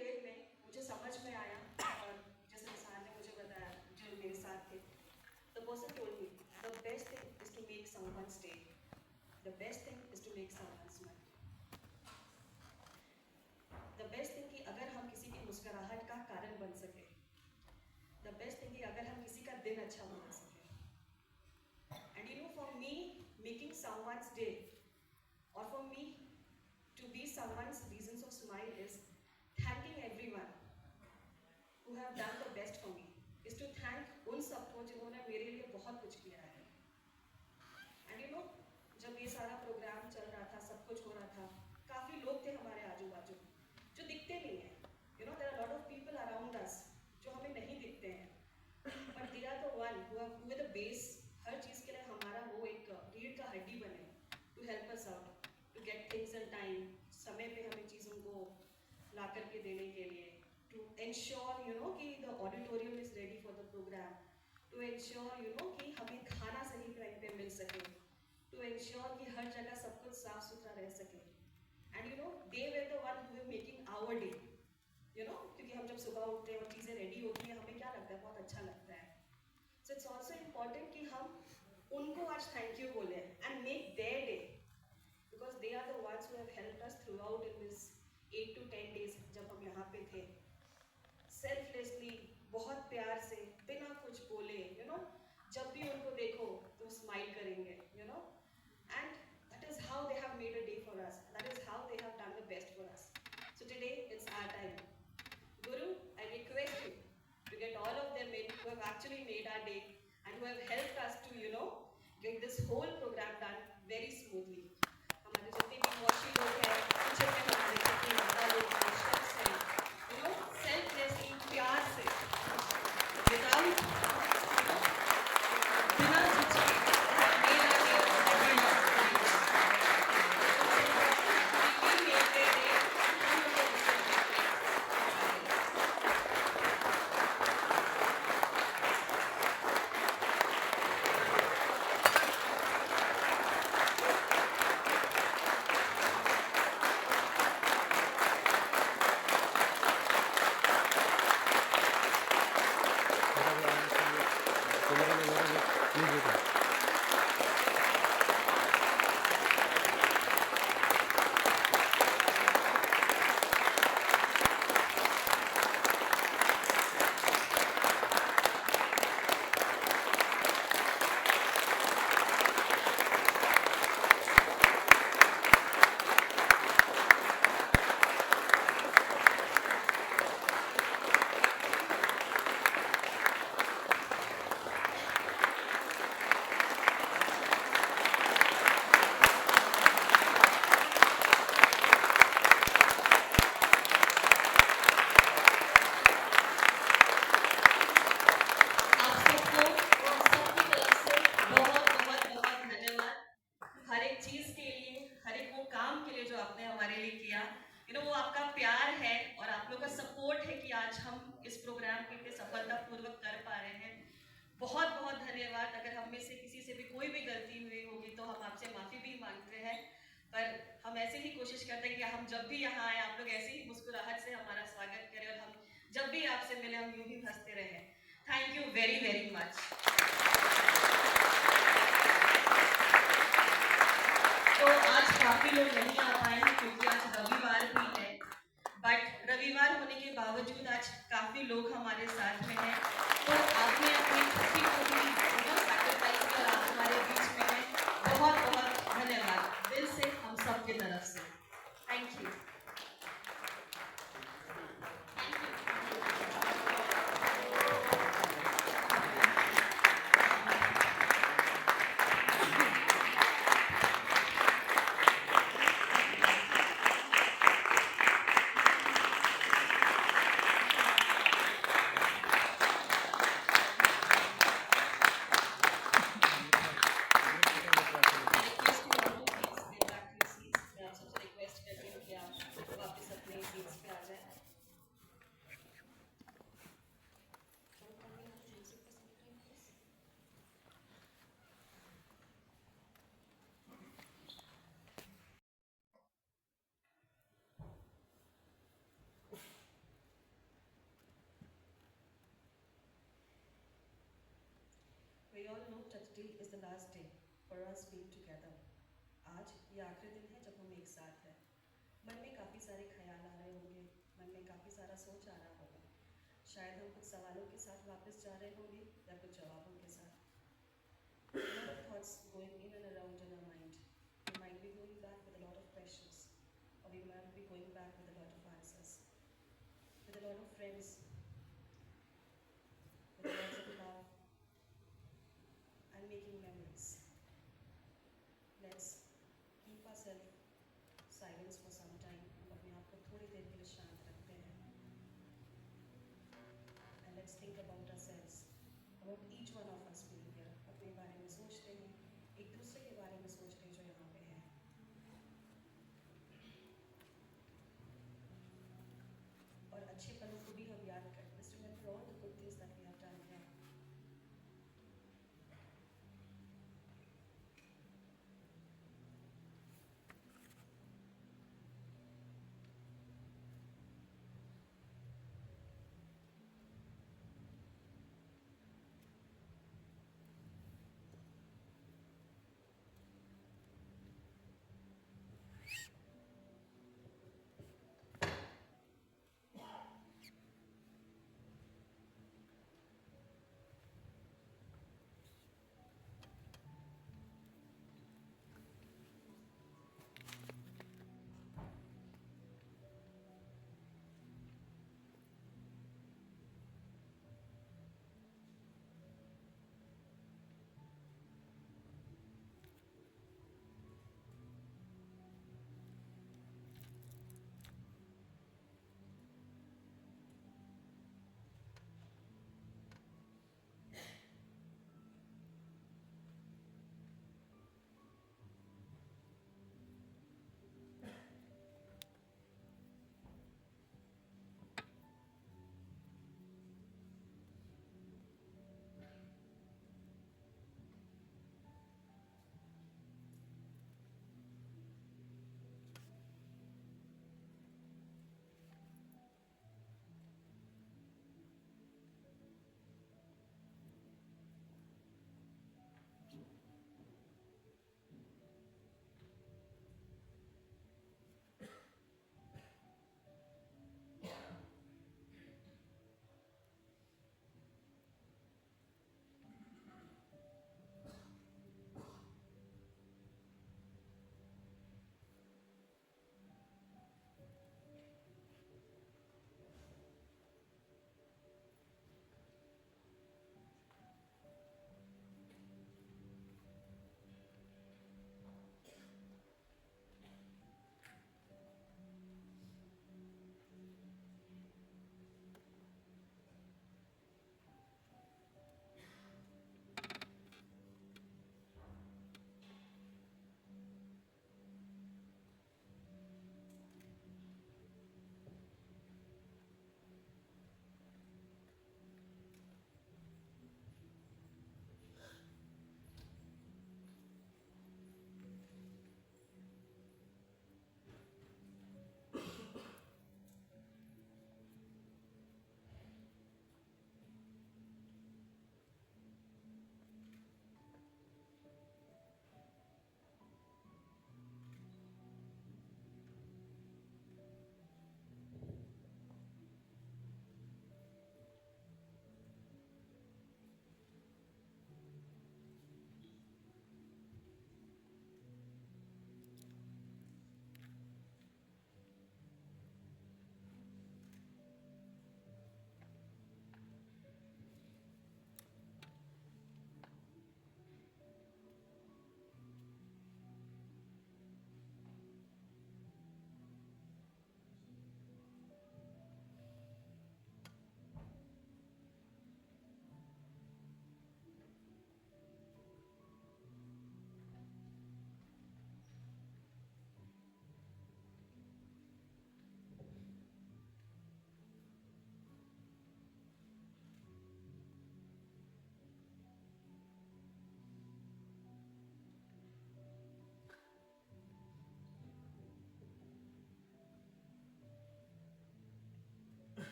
देर में मुझे समझ में आया, और जैसे इंसान ने मुझे बताया जो मेरे साथ थे, the person told me the best thing is to make someone stay. The best thing is to make someone smile. The best thing कि अगर हम किसी की मुस्कुराहट का कारण बन सके, the best thing कि अगर हम किसी का दिन अच्छा बना सके. And you know, for me, making someone's day, or for me to be someone's reasons of smile is thanking everyone who have done the best for me, is to thank उन सबको जिन्होंने मेरे लिए बहुत कुछ किया है. And you know, जब ये सारा प्रोग्राम चल रहा था, सब कुछ हो रहा था, काफ़ी लोग थे हमारे आजू बाजू जो दिखते नहीं हैं. You know, there are a lot of people around us जो हमें नहीं दिखते हैं, but they are the one who are the base. हर चीज़ के लिए हमारा वो एक रीढ़ का हड्डी बने, to help us out, to get things in time, समय पे हमें चीज़ों को ला करके देने के लिए, to ensure you know कि the auditorium is ready for the program, to ensure you know कि हमें खाना सही टाइम पे मिल सके, to ensure कि हर जगह सब कुछ साफ सुथरा रह सके. And you know, they were the one who were making our day. You know, क्योंकि हम जब सुबह उठते हैं और चीज़ें रेडी होती हैं, हमें क्या लगता है, बहुत अच्छा लगता है. So it's also important कि हम उनको आज thank you बोले and make their day, because they are the ones who have helped us throughout in this 8 to 10 days जब हम यहाँ पे थे. Selflessly, बहुत प्यार से, बिना कुछ बोले, you know, जब भी उनको देखो तो smile करेंगे, you know, and that is how they have made a day for us. That is how they have done the best for us. So today it's our time. Guru, I request you to get all of them in who have actually made our day and who have helped us to, you know, get this whole program done very smoothly. हमारे जितने भी washi लोग हैं, पीछे में हमारे जितने ज़्यादा लोग हैं, शेफ्स हैं, you know, selflessly, प्यार से, without, you know, बिना सोचे, made our day every last time. We made their day, हम लोग today is the last day for us being together. आज ये आखिरी दिन है जब हम एक साथ हैं. मन में काफ़ी सारे ख्याल आ रहे होंगे, मन में काफ़ी सारा सोच आ रहा होगा. शायद हम कुछ सवालों के साथ वापस जा रहे होंगे या कुछ जवाबों के साथ. A lot of thoughts going in and around in our mind. We might be going back with a lot of questions, or we might be going back with a lot of answers, with a lot of friends, with lots of love, and making memories. Let's keep ourselves silence for some time. हम अपने आप को थोड़ी देर के लिए शांत रखते हैं. And let's think about ourselves, about each one of us being here. अपने बारे में सोचते हैं, एक दूसरे के बारे में सोचते हैं जो यहाँ पे हैं. और अच्छे पलों को भी हम याद करते हैं. Let's remember all the good things that we have done here.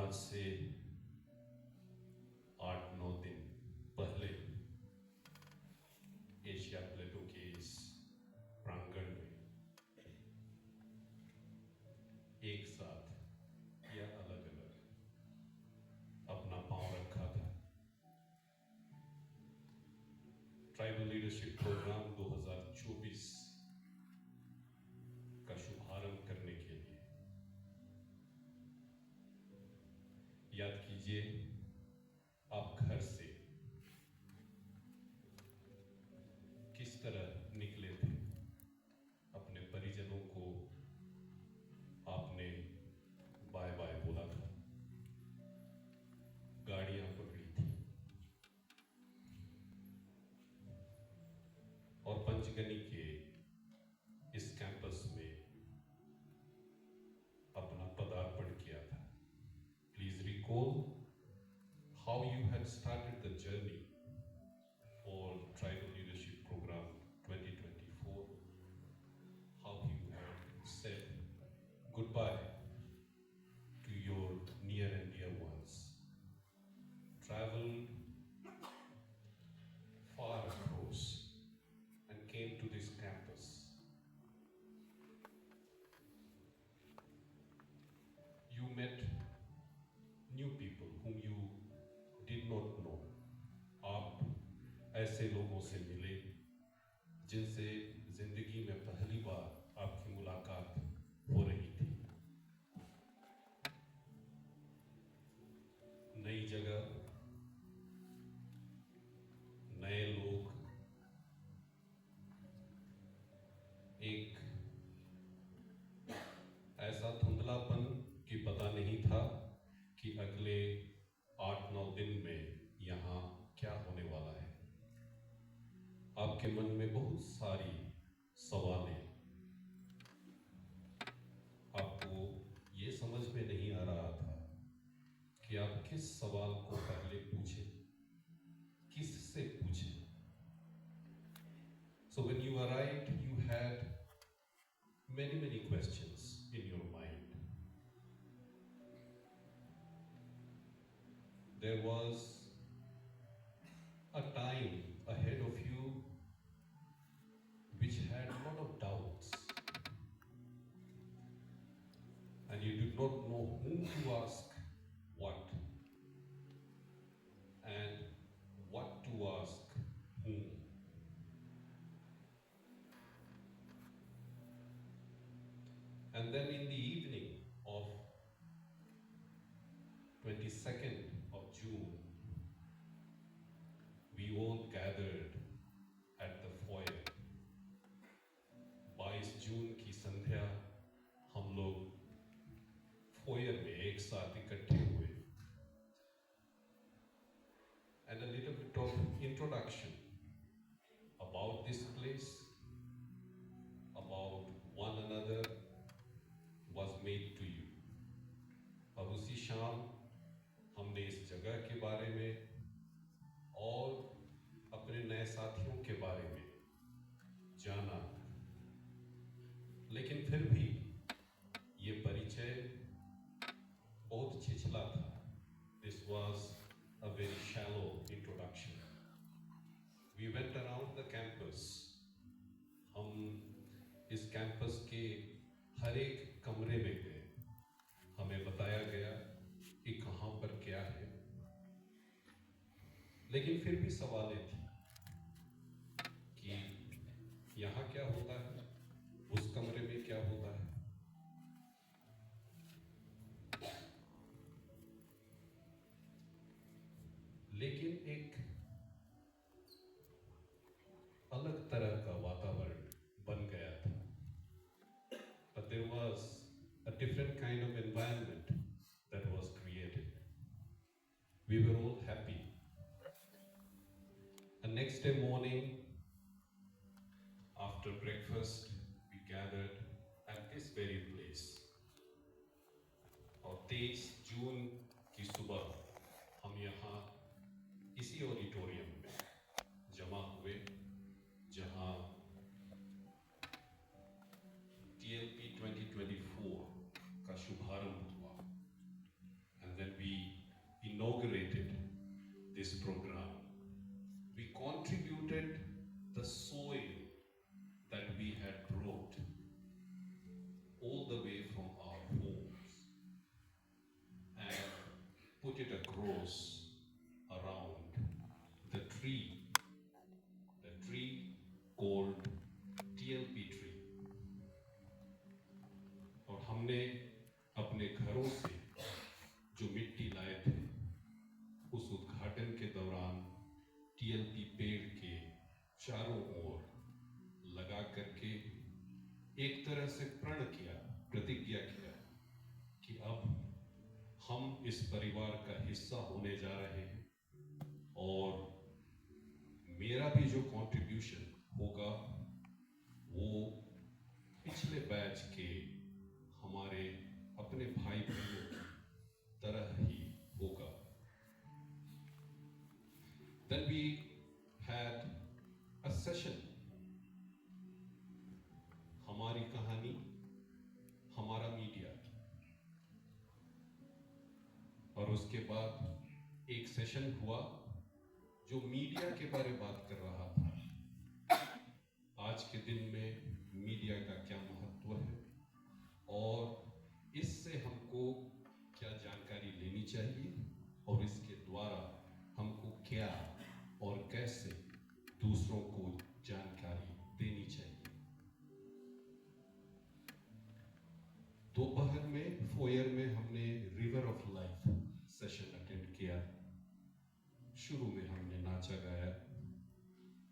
आज से एक साथ या अलग अलग अपना पांव रखा था। ट्राइबल लीडरशिप प्रोग्राम 2024 का शुभारंभ करने के लिए। याद कीजिए, आप घर से किस तरह निकले थे। अपने परिजनों को आपने बाय बाय बोला था, गाड़ियां पकड़ी थी और पंचगनी के इस कैंपस में अपना पदार्पण किया था। Please recall how you had started the journey for Tribal Leadership Program 2024, how you had said goodbye to your near and dear ones, traveled far across and came to this campus. You met new people whom you did not know. आप ऐसे लोगों से मिले जिनसे जिंदगी में पहली बार आपकी मुलाकात हो रही थी। नई जगह, नए लोग, एक ऐसा धुंधलापन कि पता नहीं था कि अगले 8-9 दिन में यहाँ क्या होने वाला है। आपके मन में बहुत सारी सवालें, आपको ये समझ में नहीं आ रहा था कि आप किस सवाल को पहले पूछें, किससे पूछें। So when you arrived, you had many questions in your mind. There was a time ahead of you which had a lot of doubts, and you did not know whom to ask what and what to ask whom. And then in the evening of 22nd of June, we all gathered at the foyer. 22 जून की संध्या हम लोग foyer में एक साथ इकट्ठे हुए। And a little bit of introduction about this place, about one another was made to you. और उसी शाम हमने इस जगह के बारे में और अपने नए साथियों के बारे में जाना, लेकिन फिर भी ये परिचय बहुत छिछला था। This was a very shallow introduction. We went around the campus. हम इस कैंपस के हर एक कमरे में गए। हमें बताया गया कि कहाँ पर क्या है, लेकिन फिर भी सवालें थी कि यहाँ क्या होता है, उस कमरे में क्या होता है। लेकिन एक अलग तरह का वातावरण बन गया था। But there was a different kind of environment that was created. We were all happy. And next day morning, after breakfast, we gathered at this very place. और 23 जून की सुबह हम यहाँ इसी ऑडिटोरियम में जमा हुए, जहाँ TLP 2024 का शुभारंभ हुआ। And then we inaugurated this program. We contributed the soil that we had brought all the way from our home grows around the tree called TLP tree. और हमने अपने घरों से जो मिट्टी लाए थे उस उद्घाटन के दौरान TLP पेड़ के चारों ओर लगा करके एक तरह से प्रण किया, प्रतिज्ञा किया कि अब हम इस परिवार का हिस्सा होने जा रहे हैं और मेरा भी जो कंट्रीब्यूशन होगा वो पिछले बैच के हमारे अपने भाई बहनों की तरह ही होगा. Then we had a session. हमारी कहानी, हमारा मीडिया. और उसके बाद एक सेशन हुआ जो मीडिया के बारे में बात कर रहा था. आज के दिन में मीडिया का क्या महत्व है और इससे हमको क्या जानकारी लेनी चाहिए और इसके द्वारा हमको क्या और कैसे दूसरों को जानकारी देनी चाहिए. दोपहर में फोयर में हमने river of life session attend किया. शुरू में हमने नाचा गाया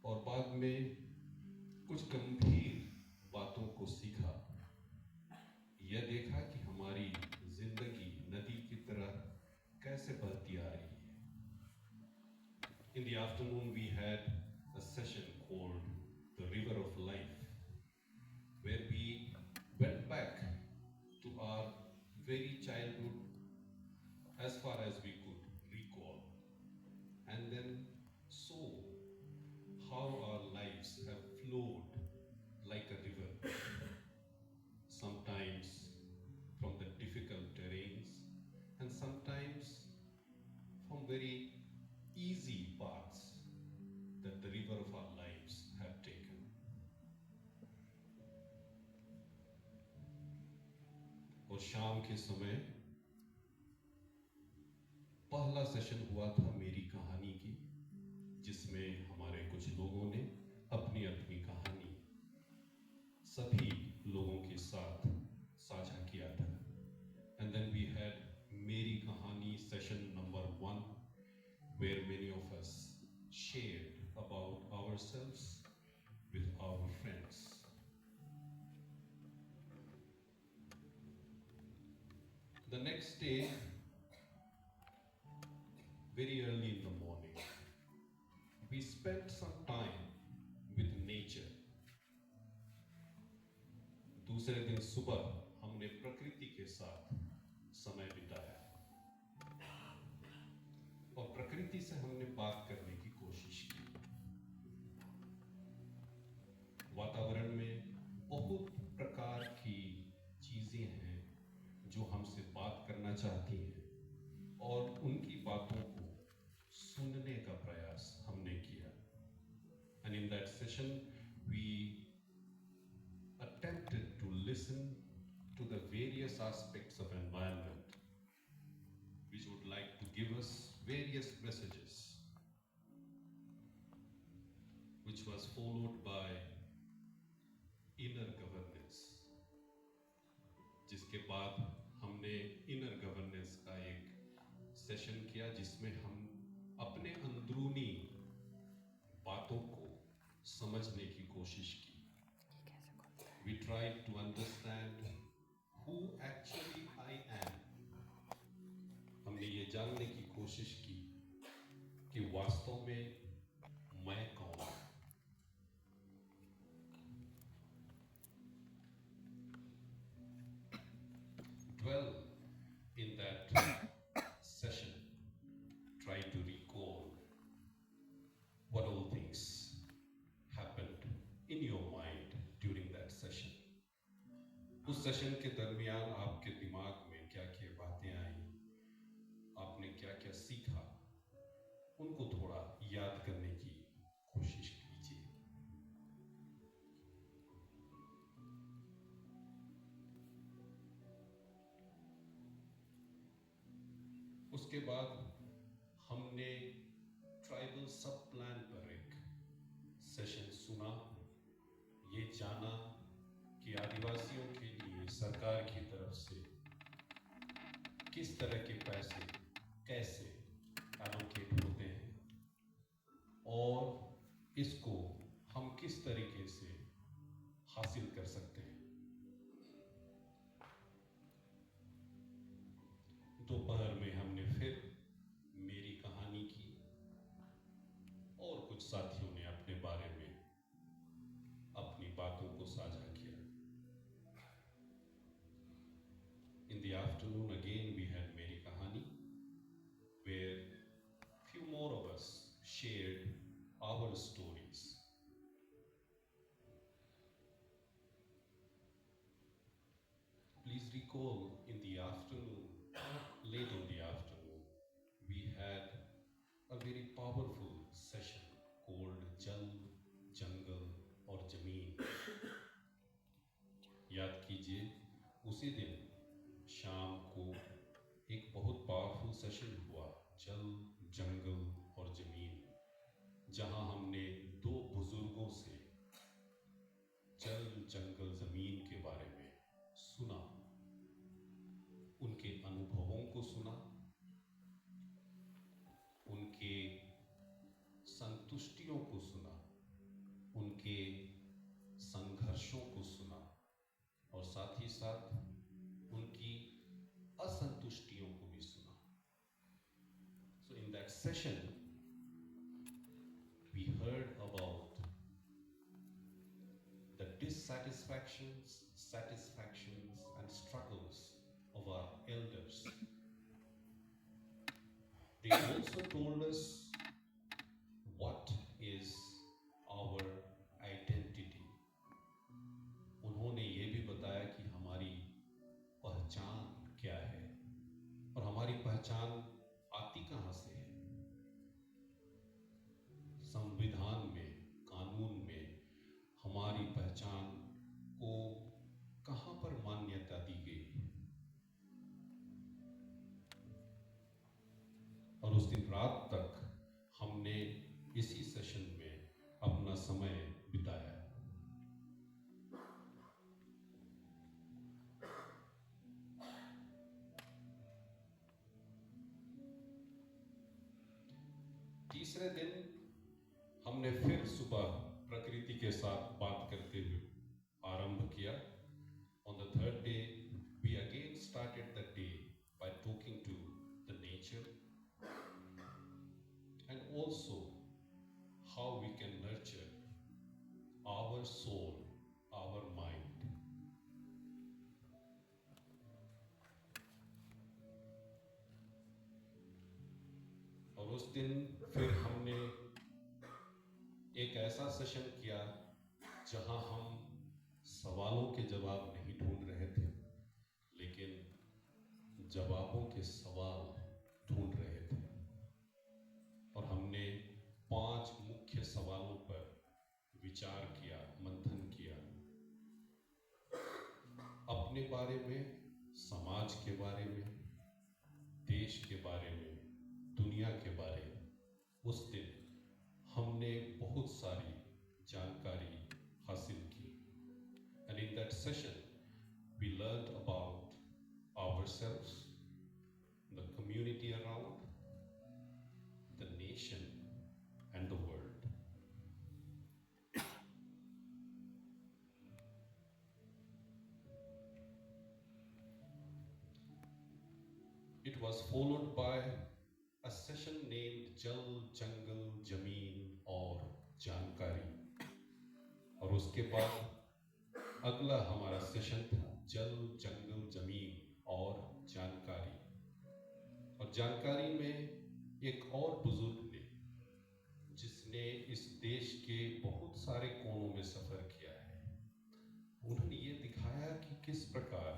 और बाद में कुछ गंभीर बातों को सीखा. यह देखा कि हमारी जिंदगी नदी की तरह कैसे बहती आ रही है. In the afternoon we had a session called the River of Life, where we went back to our very childhood as far as we could recall, and then saw how our lives have flowed like a river, sometimes from the difficult terrains and sometimes from very easy paths that the river of our lives have taken. और शाम के समय पहला session हुआ था मेरी कहानी की, जिसमें हमारे कुछ लोगों ने अपनी अपनी कहानी सभी लोगों के साथ साझा किया था. And then we had मेरी कहानी session number 1, where many of us shared about ourselves with our friends. The next day, very early in the morning, we spent some time with nature. दूसरे दिन सुबह हमने प्रकृति के साथ समय बिताया और प्रकृति से हमने बात करने की कोशिश की. वातावरण में बहुत प्रकार की चीजें हैं जो हमसे बात करना चाहती हैं और उनकी बातों को सुनने का प्रयास हमने किया. And in that session we attempted to listen to the various aspects of environment which would like to give us various messages, which was followed by inner governance. जिसके बाद हमने inner governance का एक सेशन किया जिसमें हम अपने अंदरूनी बातों को समझने की कोशिश की. We tried to understand who actually I am. हमने ये जानने की कोशिश की कि वास्तव में मैं कौन हूं. Dwell in that session. Try to recall what all things happened in your mind during that session. उस सेशन के दरमियान आपके दिमाग में क्या क्या बातें आई, आपने क्या क्या सीखा, उनको थोड़ा याद करने की कोशिश कीजिए. उसके बाद हमने ट्राइबल सब प्लान पर एक सेशन सुना, ये जाना कि आदिवासियों के लिए सरकार की तरफ से किस तरह के पैसे कैसे एलोकेट होते हैं और इसको हम किस तरीके से हासिल कर सकते हैं। दोपहर में हमने फिर मेरी कहानी की और कुछ साथियों ने अपने बारे में अपनी बातों को साझा किया। In the afternoon again we had Meri Kahani, where few more of us shared our stories. Please recall in the afternoon, late in the afternoon, we had a very powerful session called Jal, Jungle और जमीन। याद कीजिए, उसी दिन शाम को एक बहुत पावरफुल सेशन हुआ, जल, जंगल और जमीन, जहां हमने दो बुजुर्गों से जल, जंगल, जमीन के बारे में सुना, उनके अनुभवों को सुना, उनके संतुष्टियों को सुना, उनके संघर्षों को सुना और साथ ही साथ उनकी असंतुष्टियों को भी सुना। So in that session we heard about the dissatisfactions, satisfactions and struggles of our elders. They also told us what is our identity. उन्होंने ये भी बताया कि हमारी पहचान क्या है और हमारी पहचान आती कहाँ से है। संविधान में, कानून में हमारी पहचान को कहाँ पर मान्यता दी गई। और उस दिन रात तक हमने इसी सेशन में अपना समय बिताया। तीसरे दिन हमने फिर सुबह प्रकृति के साथ बात करते हुए आरंभ किया। On the third day, we again started the day by talking to the nature and also how we can nurture our soul, our mind. और उस दिन फिर हमने एक ऐसा सेशन किया जहां हम सवालों के जवाब नहीं ढूंढ रहे थे, लेकिन जवाबों के सवाल ढूंढ रहे थे। और हमने 5 मुख्य सवालों पर विचार किया, मंथन किया। अपने बारे में, समाज के बारे में, देश के बारे में, दुनिया के बारे में। उस दिन हमने बहुत सारी जानकारी हासिल की। And in that session, we learned about ourselves, the community around, the nation, and the world. It was followed by a session named Jal, Jungle, Jameen और जानकारी। और उसके बाद अगला हमारा सेशन था जल, जंगल, जमीन और जानकारी। और जानकारी में एक और बुजुर्ग ने, जिसने इस देश के बहुत सारे कोनों में सफर किया है, उन्होंने ये दिखाया कि किस प्रकार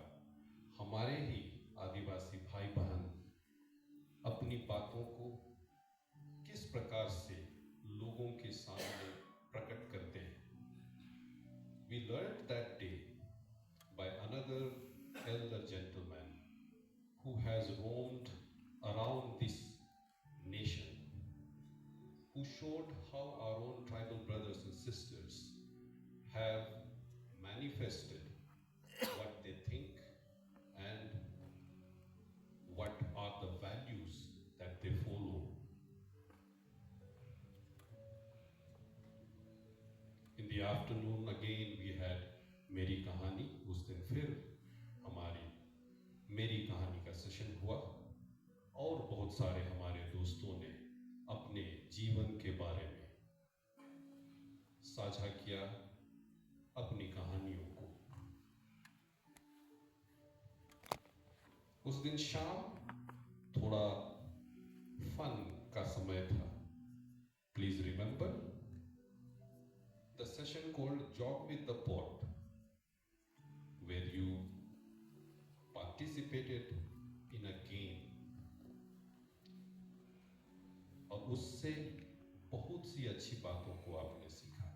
हमारे ही आदिवासी भाई बहन अपनी बातों को किस प्रकार से लोगों के सामने प्रकट करते हैं। We learned that day by another elder gentleman who has roamed around this nation showed how our own tribal brothers and sisters have manifested what they think and what are the values that they follow. In the afternoon again we had मेरी कहानी. उस दिन फिर हमारी मेरी कहानी का session हुआ और बहुत सारे हमारे दोस्तों ने अपने जीवन के बारे में साझा किया अपनी कहानियों को. उस दिन शाम थोड़ा फन का समय था. Please remember the session called Jog with the Pot, where you participated in a game. और उससे बहुत सी अच्छी बातों को आपने सीखा.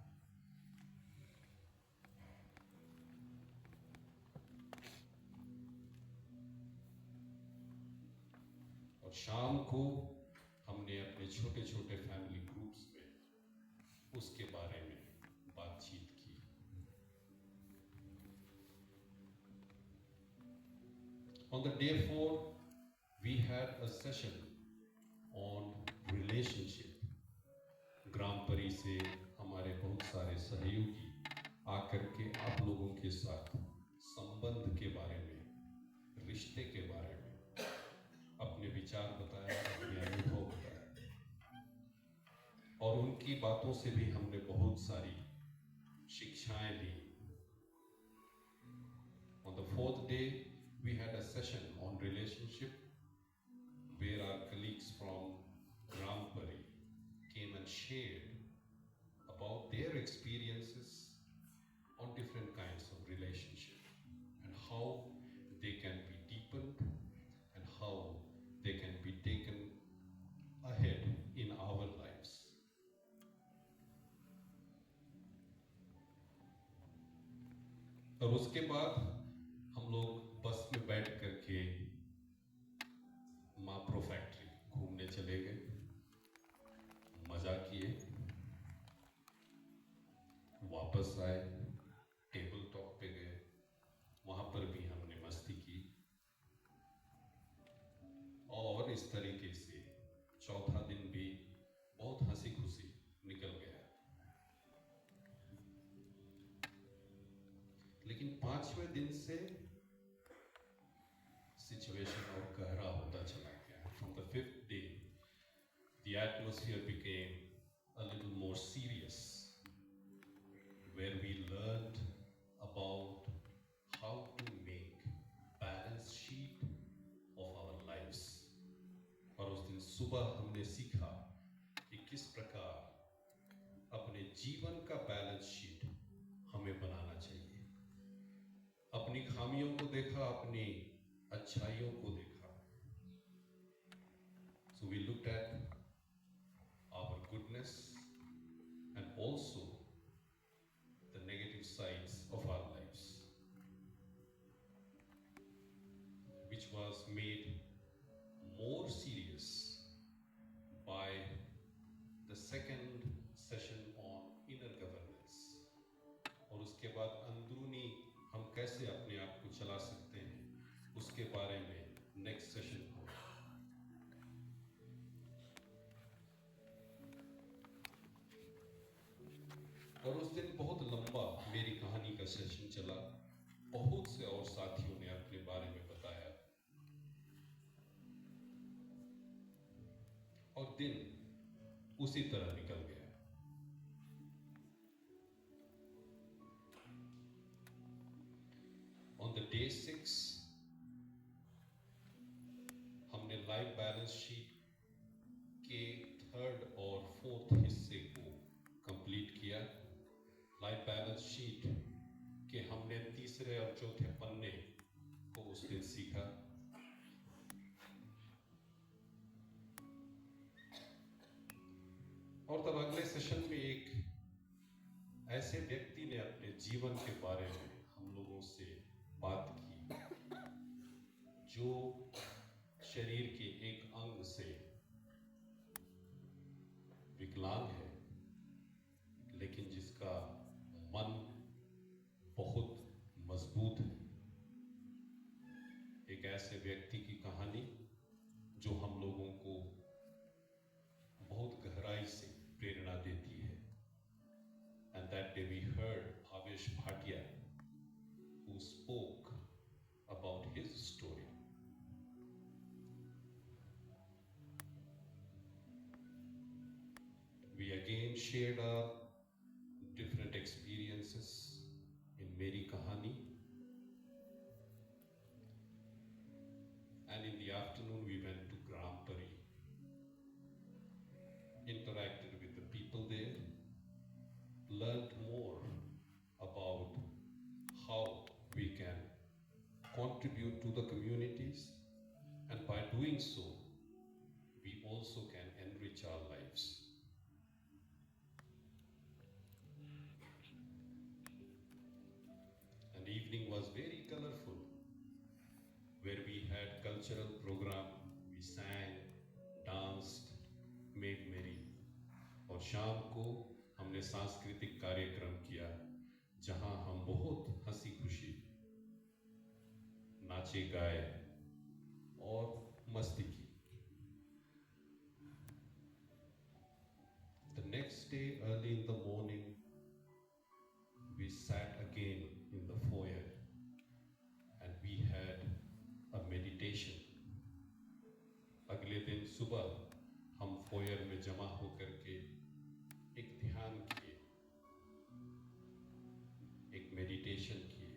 और शाम को हमने अपने छोटे छोटे फैमिली ग्रुप्स में उसके बारे में बातचीत की. On the day 4, we had a session on relationship. ग्राम परी से हमारे बहुत सारे सहयोगी आकर के आप लोगों के साथ संबंध के बारे में, रिश्ते के बारे में अपने विचार बताया, अपने अनुभव बताया. और उनकी बातों से भी हमने बहुत सारी शिक्षाएं ली. On the 4th day, we had a session on relationship where our colleagues from Grampari came and shared about their experiences on different kinds of relationship and how they can be deepened and how they can be taken ahead in our lives. और उसके बाद हम लोग बस में बैठ करके Mapro factory घूमने चले गए, मजा किए, वापस आए, टेबल टॉक पे गए, वहां पर भी हमने मस्ती की. और इस तरीके से चौथा दिन भी बहुत हंसी खुशी निकल गया. लेकिन 5वें दिन से सिचुएशन और गहरा होता चला गया. From the 5th day, the atmosphere became a little more serious, where we learned about how to make balance sheet of our lives. और उस दिन सुबह हमने सीखा कि किस प्रकार अपने जीवन का बैलेंस शीट हमें बनाना चाहिए. अपनी खामियों को देखा, अपनी अच्छाइयों को देखा. So we looked at our goodness and also the negative sides of our lives, which was made more serious by the second session on inner governance. और उसके बाद अंदरूनी हम कैसे अपने आप को चला सकते हैं उसके बारे में नेक्स्ट सेशन हो. और उस दिन बहुत लंबा मेरी कहानी का सेशन चला. बहुत से और साथियों ने अपने बारे में बताया और दिन उसी तरह निकल गया. On the day 6, हमने लाइफ बैलेंस शीट के 3rd और 4th हिस्से को कंप्लीट किया. लाइफ बैलेंस शीट के हमने 3रे और 4थे पन्ने को उस दिन सीखा. और तब अगले सेशन में एक ऐसे व्यक्ति ने अपने जीवन के बारे में हम लोगों से बात की जो शरीर के एक अंग से विकलांग है ऐसे व्यक्ति की कहानी जो हम लोगों को बहुत गहराई से प्रेरणा देती है. And that day we heard Bhavesh Bhatia, who spoke about his story. We again shared our different experiences in Meri Kahani. And in the afternoon, we went to Gram Pari, interacted with the people there, learned more about how we can contribute to the communities, and by doing so, we also can enrich our lives. And evening was very colorful, where we had cultural program, we sang, danced, made merry. और शाम को हमने सांस्कृतिक कार्यक्रम किया, जहां हम बहुत हंसी खुशी नाचे गाए और मस्ती की. The next day, early in the morning, we sat again in the foyer and we had a meditation. अगले दिन सुबह हम फोयर में जमा होकर के एक ध्यान किए, एक मेडिटेशन किए.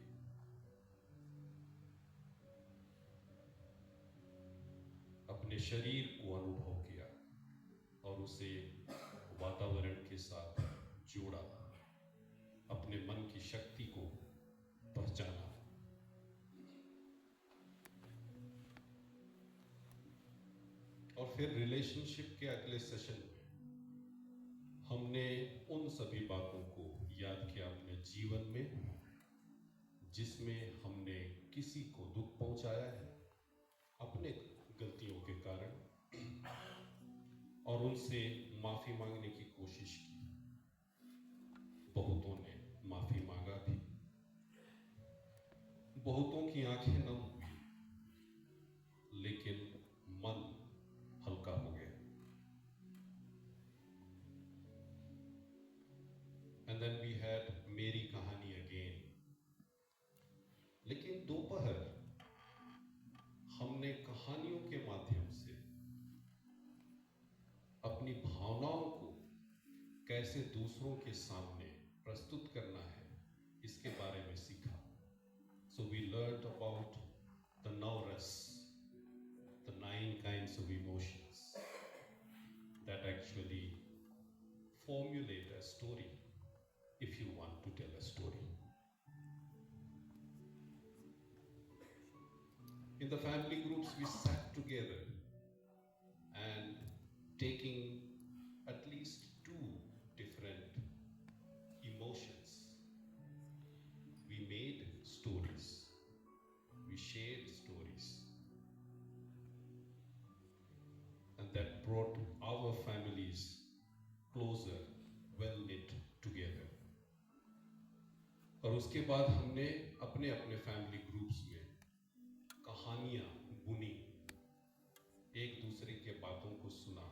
अपने शरीर को अनुभव किया और उसे वातावरण के साथ जोड़ा, अपने मन की शक्ति को पहचाना. और फिर रिलेशनशिप के अगले सेशन में हमने उन सभी बातों को याद किया अपने जीवन में जिसमें हमने किसी को दुख पहुंचाया है अपने गलतियों के कारण, और उनसे माफी मांगने की कोशिश की. बहुतों ने माफी मांगा भी, बहुतों की आंखें नम हुई, लेकिन मन हल्का हो गया. And then we had मेरी कहानी again. लेकिन दोपहर हमने कहानियों के माध्यम से अपनी भावनाओं को कैसे दूसरों के सामने प्रस्तुत करना है इसके बारे में सीखा. So we learned about the Navras, the 9 kinds of emotions that actually formulate a story if you want to tell a story. In the family groups, we sat together and taking at least 2 different emotions. We made stories, we shared stories, and that brought our families closer, well knit together. और उसके बाद हमने अपने अपने family groups में कहानियां बुनी, एक दूसरे के बातों को सुना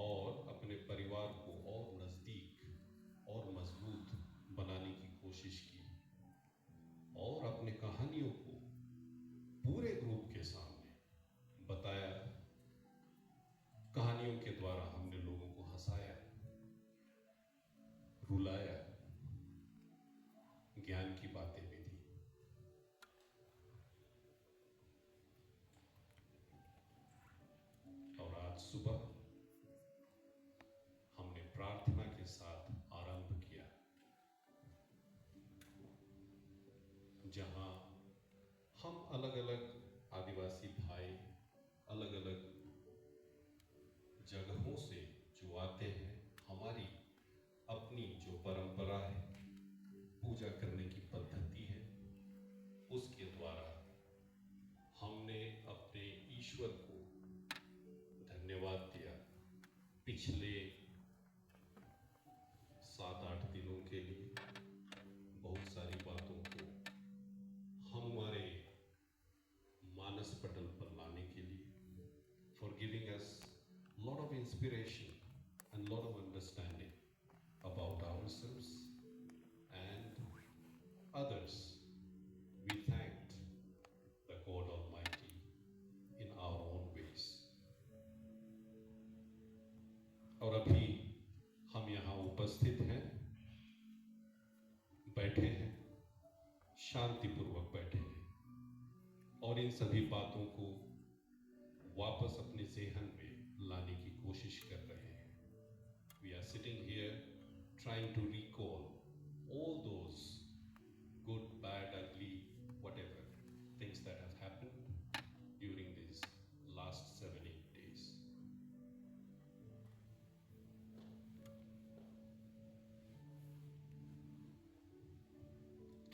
और अपने परिवार को और नजदीक और मजबूत बनाने की कोशिश की, और अपने कहानियों को पूरे ग्रुप के सामने बताया. कहानियों के द्वारा हमने लोगों को हंसाया, रुलाया, ज्ञान की बातें भी दी. और आज सुबह हमने प्रार्थना के साथ आरंभ किया, जहां हम अलग अलग आदिवासी भाई अलग अलग जगहों से जो आते हैं, हमारी अपनी जो परंपरा है, पूजा करने की पद्धति है, उसके द्वारा हमने अपने ईश्वर को धन्यवाद दिया पिछले 7-8 दिनों के लिए. बहुत सारी बातों को हमारे inspiration and a lot of understanding about ourselves and others. We thanked the God Almighty in our own ways. और अभी हम यहाँ उपस्थित हैं, बैठे हैं, शांतिपूर्वक बैठे हैं और इन सभी बातों को वापस अपने ज़हन में लाने की कोशिश कर रहे हैं. We are sitting here trying to recall all those good, bad, ugly, whatever things that have happened during these last 7-8 days.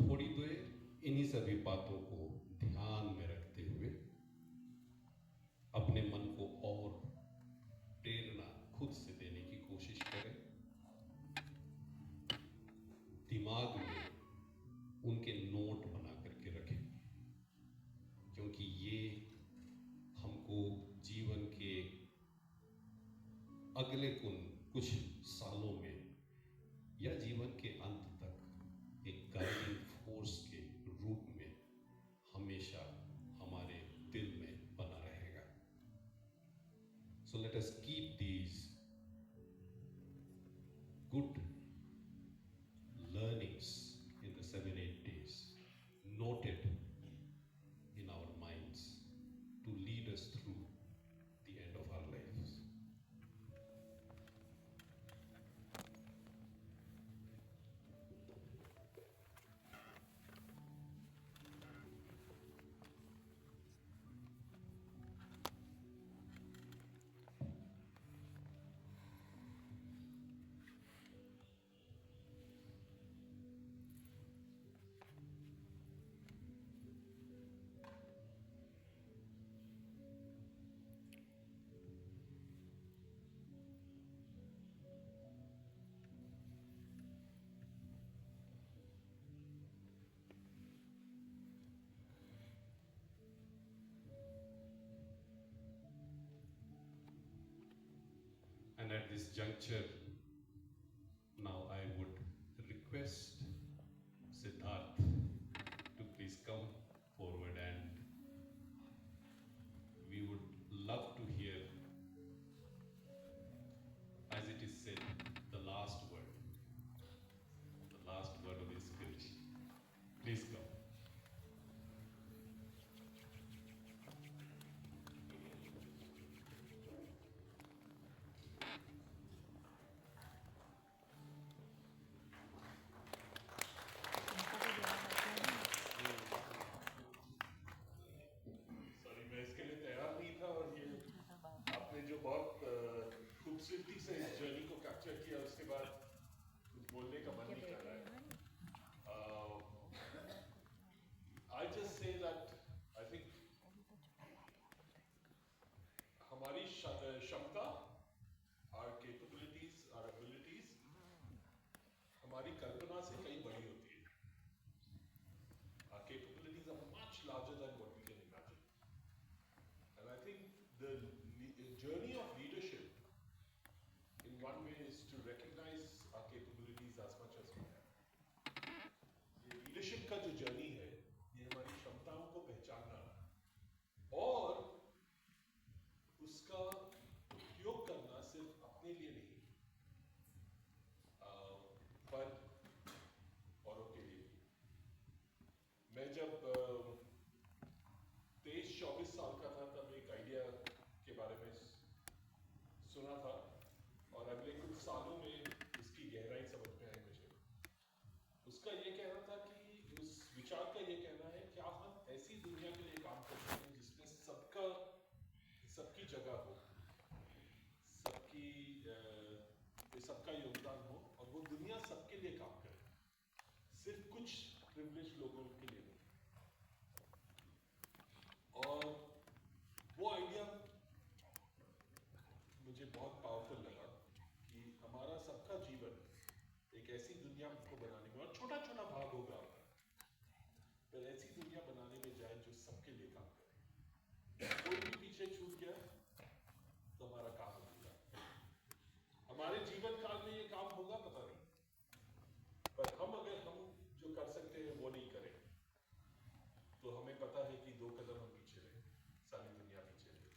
थोड़ी देर इन्हीं सभी बातों को ध्यान में रखते हुए अपने मन को और प्रेरणा खुद से देने की कोशिश करें. दिमाग में उनके नोट बना करके रखें, क्योंकि ये हमको जीवन के अगले कुछ सालों में या जीवन के अंत तक एक गाइडिंग फोर्स के रूप में हमेशा हमारे दिल में बना रहेगा. So let us keep these good learnings in the 7-8 days noted in our minds to lead us through the end of our lives. And at this juncture, now I would request Siddharth to please come forward, and we would love to hear, as it is said, the last word of his speech. Please come. Sorry, मैं इसके लिए तैयार नहीं था और ये आपने जो बहुत खूबसूरती से इस जर्नी को कैप्चर किया, उसके बाद कुछ बोलने का मन नहीं कर रहा है. I just say that I think हमारी क्षमता, our capabilities, our abilities हमारी कल्पना से कई बड़ी होती है. Our capabilities are much larger than what we can imagine. And I think the journey of leadership in one way is to recognize our capabilities as much as we can. ये leadership का जो journey है, ये हमारी क्षमताओं को पहचानना और उसका उपयोग करना सिर्फ अपने लिए नहीं, पर औरों के लिए भी. मैं जब 23-24 साल का था तब एक आइडिया के बारे में सुना था और अगले कुछ सालों में इसकी गहराई समझ में आई मुझे. उसका ये कहना था कि उस विचार का ये कहना है कि हम ऐसी दुनिया के लिए काम करते हैं जिसमें सबकी जगह हो, सबका योगदान हो और वो दुनिया सबके लिए काम करे, सिर्फ कुछ प्रिविलेज लोगों के लिए नहीं. और वो आइडिया मुझे बहुत पावरफुल लगा कि हमारा सबका जीवन एक ऐसी दुनिया को बनाने में, और छोटा छोटा भाग होगा, पर ऐसी दुनिया बनाने में जाए जो सबके लिए काम करे. कोई भी पीछे छूट गया तो हमारा काम अधूरा. हमारे जीवन काल में ये काम होगा पता नहीं, पर हम अगर हम जो कर सकते हैं वो नहीं करें तो हमें पता है कि 2 कदम हम पीछे रहे, सारी दुनिया पीछे रहे।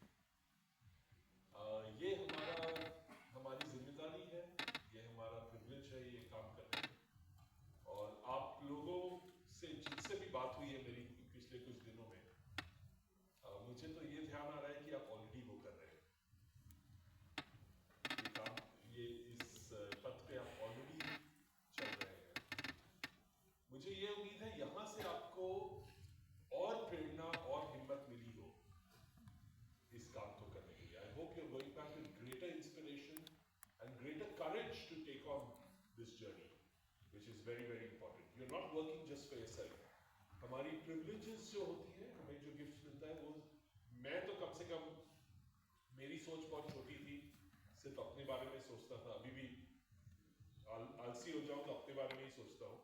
ये हमारी जिम्मेदारी है, ये हमारा प्रिविलेज है ये काम करने में। और आप लोगों से जिनसे भी बात हुई है मेरी पिछले कुछ दिनों में, मुझे तो ये ध्यान आ रहा है कि आप ऑलरेडी वो कर रहे हैं ये काम, ये इस पथ पे आप ऑलरेडी चल रहे हैं। मुझे ये उम्मीद है यहाँ से आपको और प्रेरणा और हिम्मत मिली हो इस काम को करने के लिए। I hope you are going back with greater inspiration and greater courage to take on this journey, which is very very important. You're not working just for yourself. हमारी privileges जो होती है, हमें जो गिफ्ट मिलता है वो, मैं तो कम से कम, मेरी सोच बहुत छोटी थी, सिर्फ अपने बारे में सोचता था। अभी भी आलसी हो जाऊं तो अपने बारे में ही सोचता हूँ।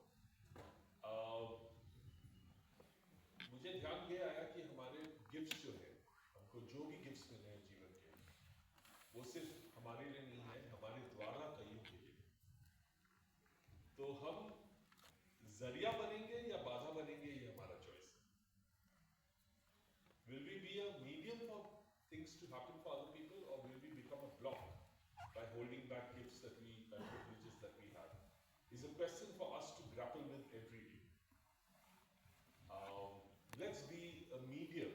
मुझे ध्यान ये आया कि हमारे गिफ्ट्स जो है, हमको जो भी गिफ्ट्स मिले हैं जीवन के, वो सिर्फ हमारे लिए नहीं है, हमारे द्वारा कईयों के लिए। तो हम जरिया बनेंगे या बाधा बनेंगे, ये हमारा चॉइस है। Will we be a medium for things to happen for other people, or will we become a block by holding back gifts that we and privileges that we have? Is a question for us to grapple with every day. Let's be a medium.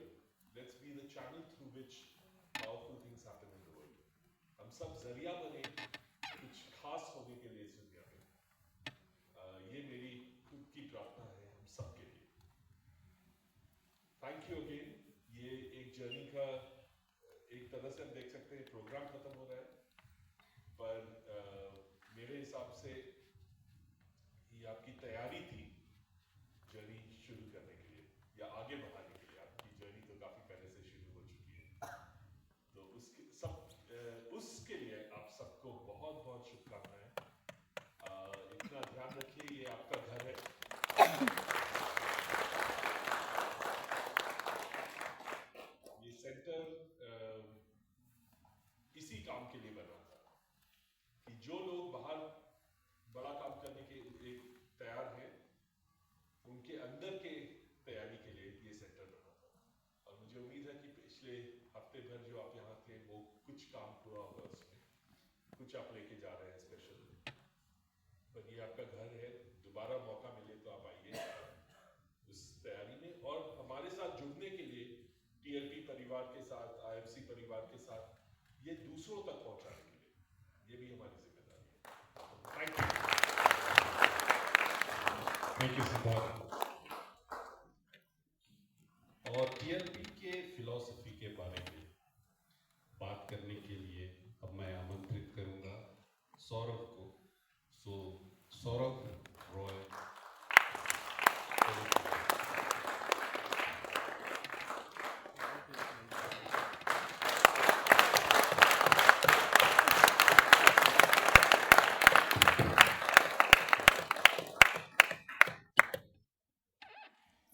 Let's be the channel through which powerful things happen in the world. हम सब जरिया बने कुछ खास होने के लिए इस दुनिया में। ये मेरी खुद की प्रार्थना है हम सब के लिए। Thank you again. ये एक जर्नी का एक तरह से हम देख सकते हैं प्रोग्राम खत्म हो रहा है, पर मेरे हिसाब से ये आपकी तैयारी थी जर्नी शुरू करने के लिए या आगे बढ़ाने के लिए। आपकी जर्नी तो काफी पहले से शुरू हो चुकी है, तो उसके लिए आप सबको बहुत बहुत शुभकामनाएं। इतना ध्यान रखिए, ये आपका घर है। ये सेंटर इसी काम के लिए बना था कि जो लोग बाहर बड़ा काम करने के लिए तैयार हैं, उनके अंदर के तैयारी के लिए ये सेंटर बना था। और मुझे उम्मीद है कि पिछले हफ्ते भर जो आप यहाँ थे वो कुछ काम हुआ होगा उसमें, कुछ आप लेके जा रहे हैं स्पेशल। पर ये आपका घर है, दोबारा मौका मिले तो आप आइए उस तैयारी में। और हमारे साथ जुड़ने के लिए टीएलपी परिवार के साथ, आईएफसी परिवार के साथ, ये दूसरों तक पहुंचाने के लिए, ये भी हमारी जिम्मेदारी है। Thank you Siddharth. और टीएलपी के फिलॉसफी के बारे में बात करने के लिए अब मैं आमंत्रित करूंगा सौरभ को। Saurabh Roy.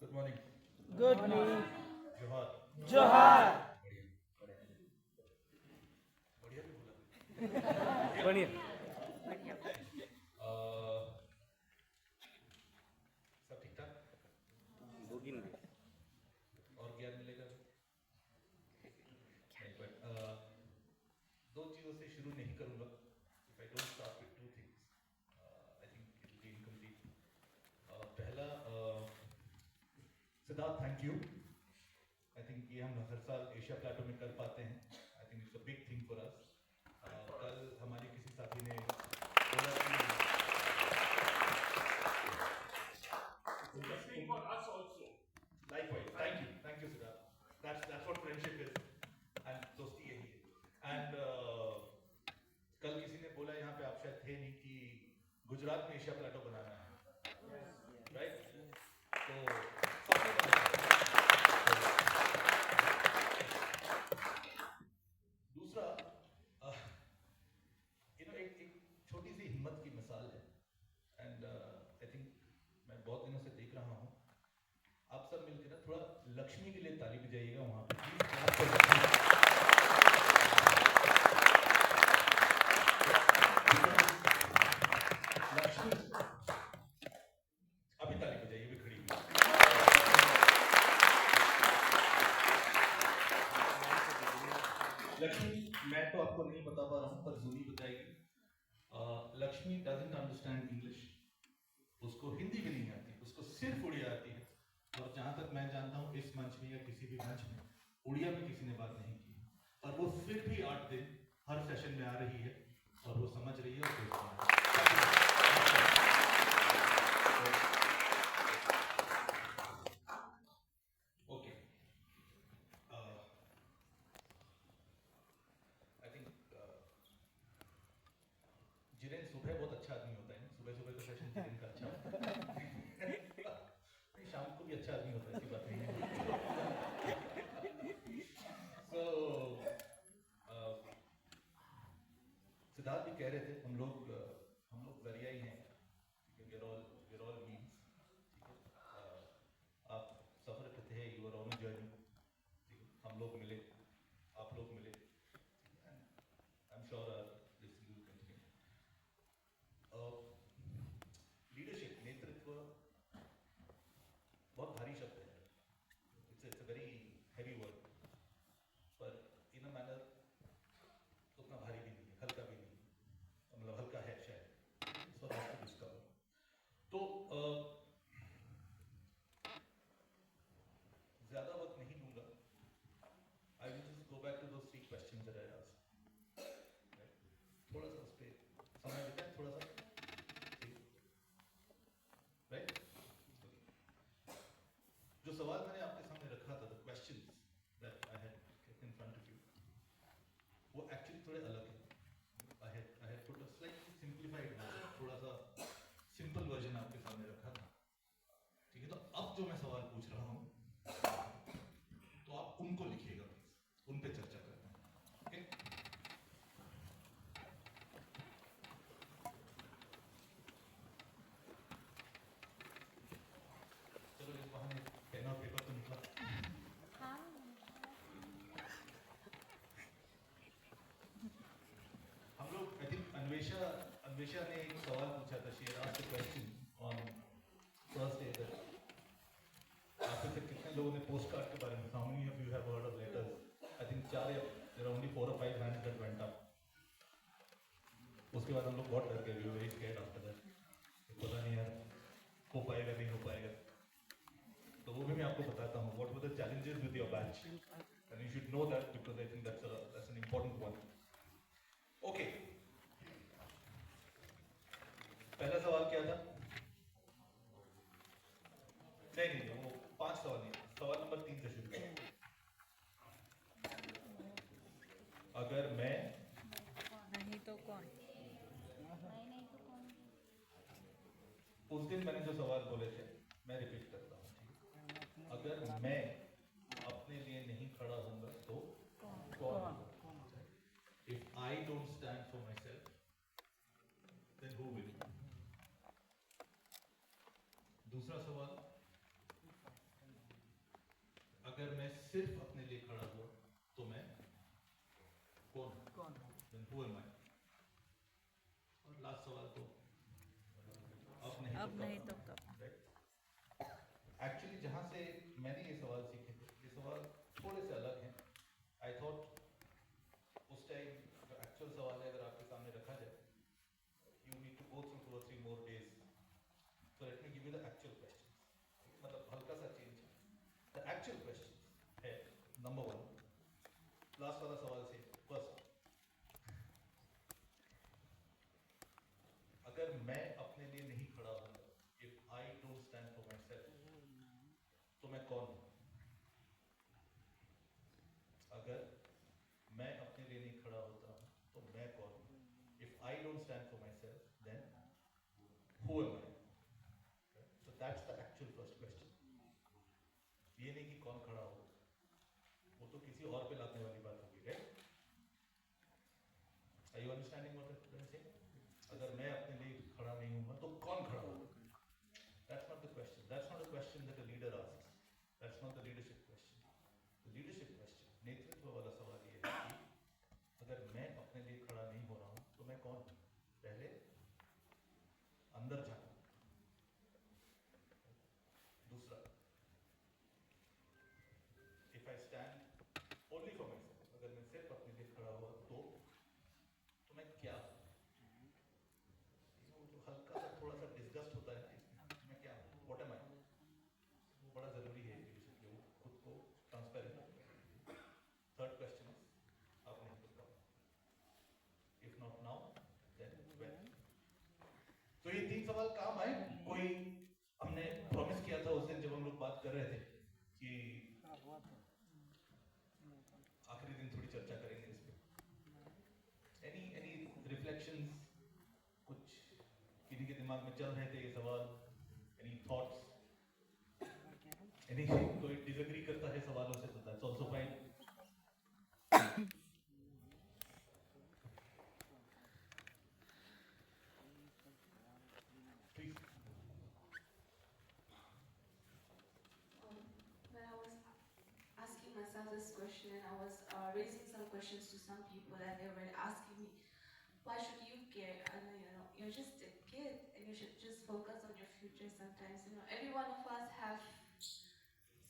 Good morning. Good morning. जोहार। जोहार। बढ़िया भी बोला। बढ़िया। सब ठीक ठाक? और ज्ञान मिलेगा? नहीं, but दो चीजों से शुरू नहीं करूंगा। If I don't start with two things, I think it will be incomplete. पहला, Siddharth, thank you. I think ये हम हर साल एशिया प्लेटो में कर पाते हैं। I think it's a big thing for us. कल हमारे किसी साथी ने बोला कि For us also. likewise, thank you Siddharth. That's what friendship is, and दोस्ती यही है। And कल किसी ने बोला, यहाँ पे आप शायद थे नहीं, कि गुजरात में एशिया प्लेटो बनाना है, राइट? तो सबने बनाया। दूसरा, एक छोटी सी हिम्मत की मिसाल है। एंड आई थिंक मैं बहुत दिनों से देख रहा हूँ, आप सब मिलकर ना थोड़ा लक्ष्मी के लिए ताली बजाइएगा वहाँ पे। प्लीज लक्ष्मी, मैं तो आपको नहीं बता पा रहा हूँ पर जूही बताएगी। लक्ष्मी डजंट अंडरस्टैंड इंग्लिश, उसको हिंदी भी नहीं आती, उसको सिर्फ उड़िया आती है। और जहाँ तक मैं जानता हूँ इस मंच में या किसी भी मंच में उड़िया में किसी ने बात नहीं की, और वो फिर भी 8 दिन हर सेशन में आ रही है और वो समझ रही है और सोच रही है। ओके, आई थिंक जिरेन सुबह बहुत अच्छा आदमी होता है ना, सुबह सुबह तो सेशन जिरेन का अच्छा होता है। नहीं, शाम को भी अच्छा आदमी होता है, ऐसी बात नहीं है। So, सिद्धार्थ भी कह रहे थे हम लोग जरिया ही हैं, we're all means, ठीक है। आप सफर पे थे, you were on a journey, ठीक है। हम लोग मिले, आप लोग मिले, and I'm sure this will continue. Leadership, नेतृत्व बहुत भारी शब्द है, it's a very heavy word, पर in a manner उतना भारी भी नहीं है, हल्का भी नहीं है, मतलब हल्का है शायद, so I have to discover. तो ज़्यादा वक्त नहीं लूँगा, I will just go back to those 3 questions that I asked. Right? थोड़ा सा उस पे समय देते हैं, थोड़ा सा, ठीक, right? Okay. जो सवाल मैंने आपके सामने रखा था, the questions that I had kept in front of you, वो actually थोड़े अलग हैं. I had put a slightly simplified version, थोड़ा सा simple version आपके सामने रखा था, ठीक है। तो अब जो मैं सवाल पूछ रहा हूँ, तो आप उनको लिखिएगा प्लीज, उन पे चर्चा करते हैं, ओके। चलो इस बहाने पेन और पेपर तो निकला। हम लोग, आई थिंक अन्वेषा ने एक सवाल पूछा था, she had asked a question on first day that आप में से कितने लोगों ने पोस्ट कार्ड के बारे में, how many of you have heard of letters? I think 4 या there are only 4 or 5 hands that went up. उसके बाद हम लोग बहुत डर गए, we were very scared after that. पता नहीं यार हो पाएगा नहीं हो पाएगा, तो वो भी मैं आपको बताता हूँ what were the challenges with your batch, and you should know that because I think that's an important one. Okay, पहला सवाल क्या था? नहीं, वो 5 सवाल नहीं, सवाल नंबर 3 से शुरू करें। अगर मैं नहीं तो कौन? उस दिन मैंने जो सवाल बोले थे मैं रिपीट करता हूँ, ठीक है। अगर मैं अपने लिए नहीं खड़ा होऊंगा तो कौन? If I don't stand for myself, then who will? दूसरा सवाल, अगर मैं सिर्फ अपने लिए खड़ा हुआ तो मैं कौन? Then who am I? और लास्ट सवाल तो अब नहीं तो कब? एक्चुअली जहाँ से मैंने ये सवाल सीखे थे, ये सवाल थोड़े से अलग हैं। आई थॉट उस टाइम जो एक्चुअल सवाल है अगर आपके सामने रखा जाए, you need to go through 2 or 3 more days, so let me give you the actual questions. मतलब हल्का सा चेंज है। The actual questions है, नंबर 1, लास्ट वाला सवाल से फर्स्ट, अगर मैं अपने लिए नहीं खड़ा हूँ, if I don't stand for myself, तो मैं कौन हूँ? अगर मैं अपने लिए नहीं खड़ा होता हूँ तो मैं कौन हूँ? If I don't stand for myself, then who am I? So that's the actual first question. ये नहीं कि कौन खड़ा होगा, वो तो किसी और पे लादने वाली बात होगी, right? Are you understanding what I'm saying? अगर मैं अपने लिए खड़ा नहीं हूँ तो कौन खड़ा होगा? That's not the question. That's not a question that a leader asks. That's not the leadership question. The leadership question, नेतृत्व वाला सवाल ये है कि अगर मैं अपने लिए खड़ा नहीं हो रहा हूँ तो मैं कौन हूँ? पहले अंदर जाना। दूसरा, if I stand only for myself, अगर मैं सिर्फ अपने लिए खड़ा चर्चा करेंगे इस पे। एनी रिफ्लेक्शंस, कुछ किसी के दिमाग में चल रहे थे ये सवाल, एनी थॉट्स, एनी कोई डिसएग्री करता है सवालों से तो that's also fine. Please. When I was asking myself this question, and I was raising some questions to some people, and they were asking me, "Why should you care? And you're just a kid, and you should just focus on your future." Sometimes, every one of us have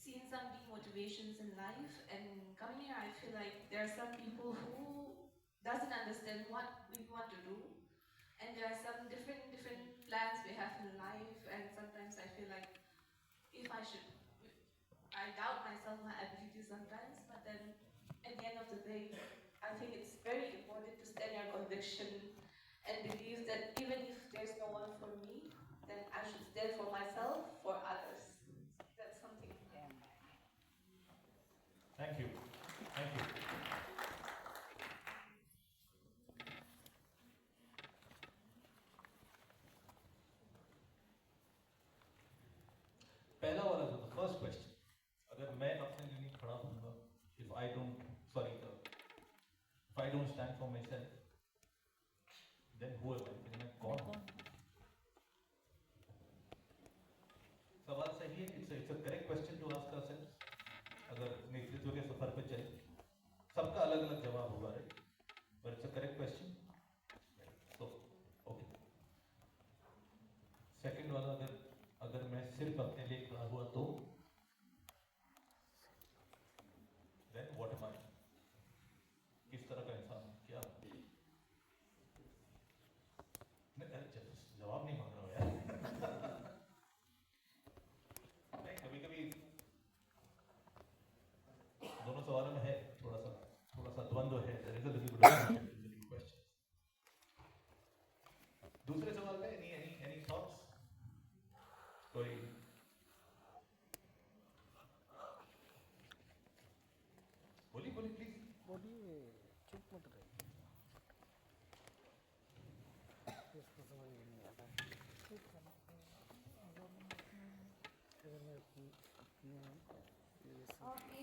seen some demotivations in life, and coming here, I feel like there are some people who doesn't understand what we want to do, and there are some different plans we have in life, and sometimes I feel like if I doubt myself, my ability sometimes, but then at the end of the day, I think it's very important to stand your conviction and believe that even if there's no one for me, then I should stand for myself, for others. That's something. Thank you, thank you. पहला वाला जो first question, अगर मैं अपने लिए नहीं खड़ा होऊंगा, if I don't stand for myself, then who am I, मैं कौन हूं? सवाल सही है, it's a correct question to ask ourselves. अगर नेतृत्व के सफर पे चले, सबका अलग अलग जवाब होगा, right, but it's a correct question. तो ओके, सेकंड वाला, अगर मैं सिर्फ अपने लिए खड़ा हुआ तो देन व्हाट एम आई, किस तरह का इंसान हूं, क्या हूं? मैं जवाब नहीं मांग रहा हूं यार। नहीं, कभी कभी दोनों सवालों में है थोड़ा सा द्वंद्व है, there is a little bit of question। दूसरे सवाल में any thoughts? कोई? बोलिए प्लीज। बोलिए, चुप मत रहिए। इसको समझ में नहीं आता। अगर मैं अपनी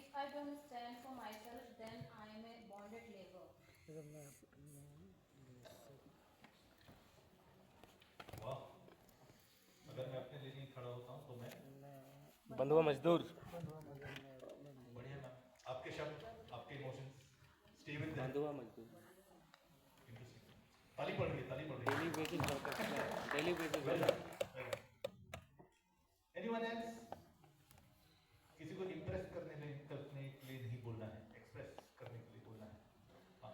If I don't stand for myself, then I am a bonded labor. अगर मैं अपने वाह, अगर मैं अपने लिए नहीं खड़ा होता हूँ तो मैं बंधुआ मजदूर। बढ़िया मैम, आपके शब्द, आपके इमोशंस, स्टे विद दैम। बंधुआ मजदूर। इंटरेस्टिंग, ताली पड़ रही है। Daily basis worker, daily basis Well worker. done. Anyone else? किसी को इम्प्रेस करने के लिए नहीं बोलना है, एक्सप्रेस करने के लिए बोलना है। हाँ,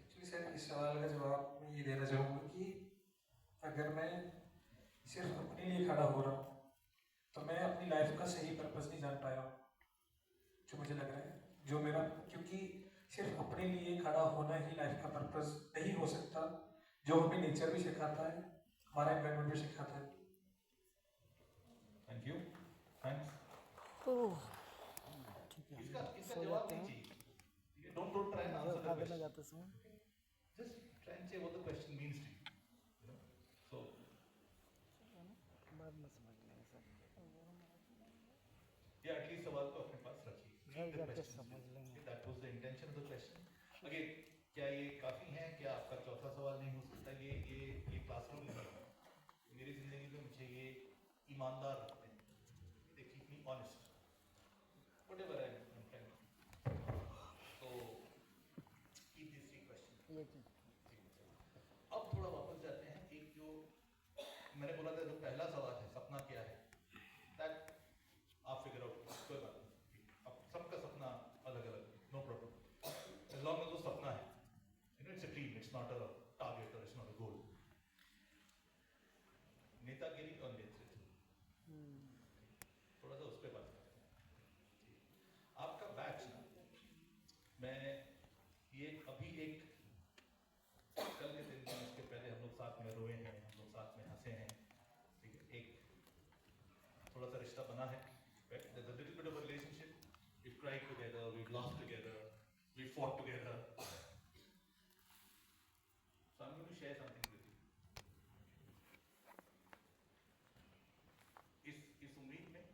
एक्चुअली सर, इस सवाल का जवाब मैं ये देना चाहूँगा कि अगर मैं सिर्फ अपने लिए खड़ा हो रहा हूँ तो मैं अपनी लाइफ का सही पर्पस नहीं जान पाया हूँ, जो मुझे लग रहा है, जो मेरा, क्योंकि सिर्फ अपने लिए खड़ा होना ही लाइफ का पर्पस नहीं हो सकता, जो हमें नेचर भी सिखाता है, हमारा एनवायरनमेंट भी सिखाता है। Thank you, thanks. इसका जवाब नहीं चाहिए। Don't try and answer the question. जाते समय Just try and say what the question means to you. So बाद में समझ लेंगे सर। yeah, at least सवाल को अपने पास रखिए। घर The जाके question. समझ लेंगे। That was the intention of the question. Again, क्या ये काफी है? क्या आपका चौथा सवाल नहीं हो सकता? ये क्लासरूम नहीं है। मेरी जिंदगी में मुझे ये ईमानदार रखते हैं। They keep me honest. Whatever I'm trying to do. So keep these three questions. अब थोड़ा वापस जाते हैं। एक जो मैंने बोला था, जो पहला सवाल है, सपना क्या है? That आप फिगर आउट, कोई बात नहीं। अब सबका सपना अलग अलग, no problem. As long as वो सपना है, it's a dream, it's not a target or it's not a goal. नेतागिरी और नेतृत्व, थोड़ा सा उस पर बात करते हैं। आपका बैच ना, मैं ये अभी एक कल के दिन में, इसके पहले हम लोग साथ में रोए हैं, हम लोग साथ में हंसे हैं, थोड़ा सा रिश्ता बना है, right? There's a little bit of a relationship. We've cried together, we've laughed together, we fought together. So I'm going to share something with you. इस उम्मीद में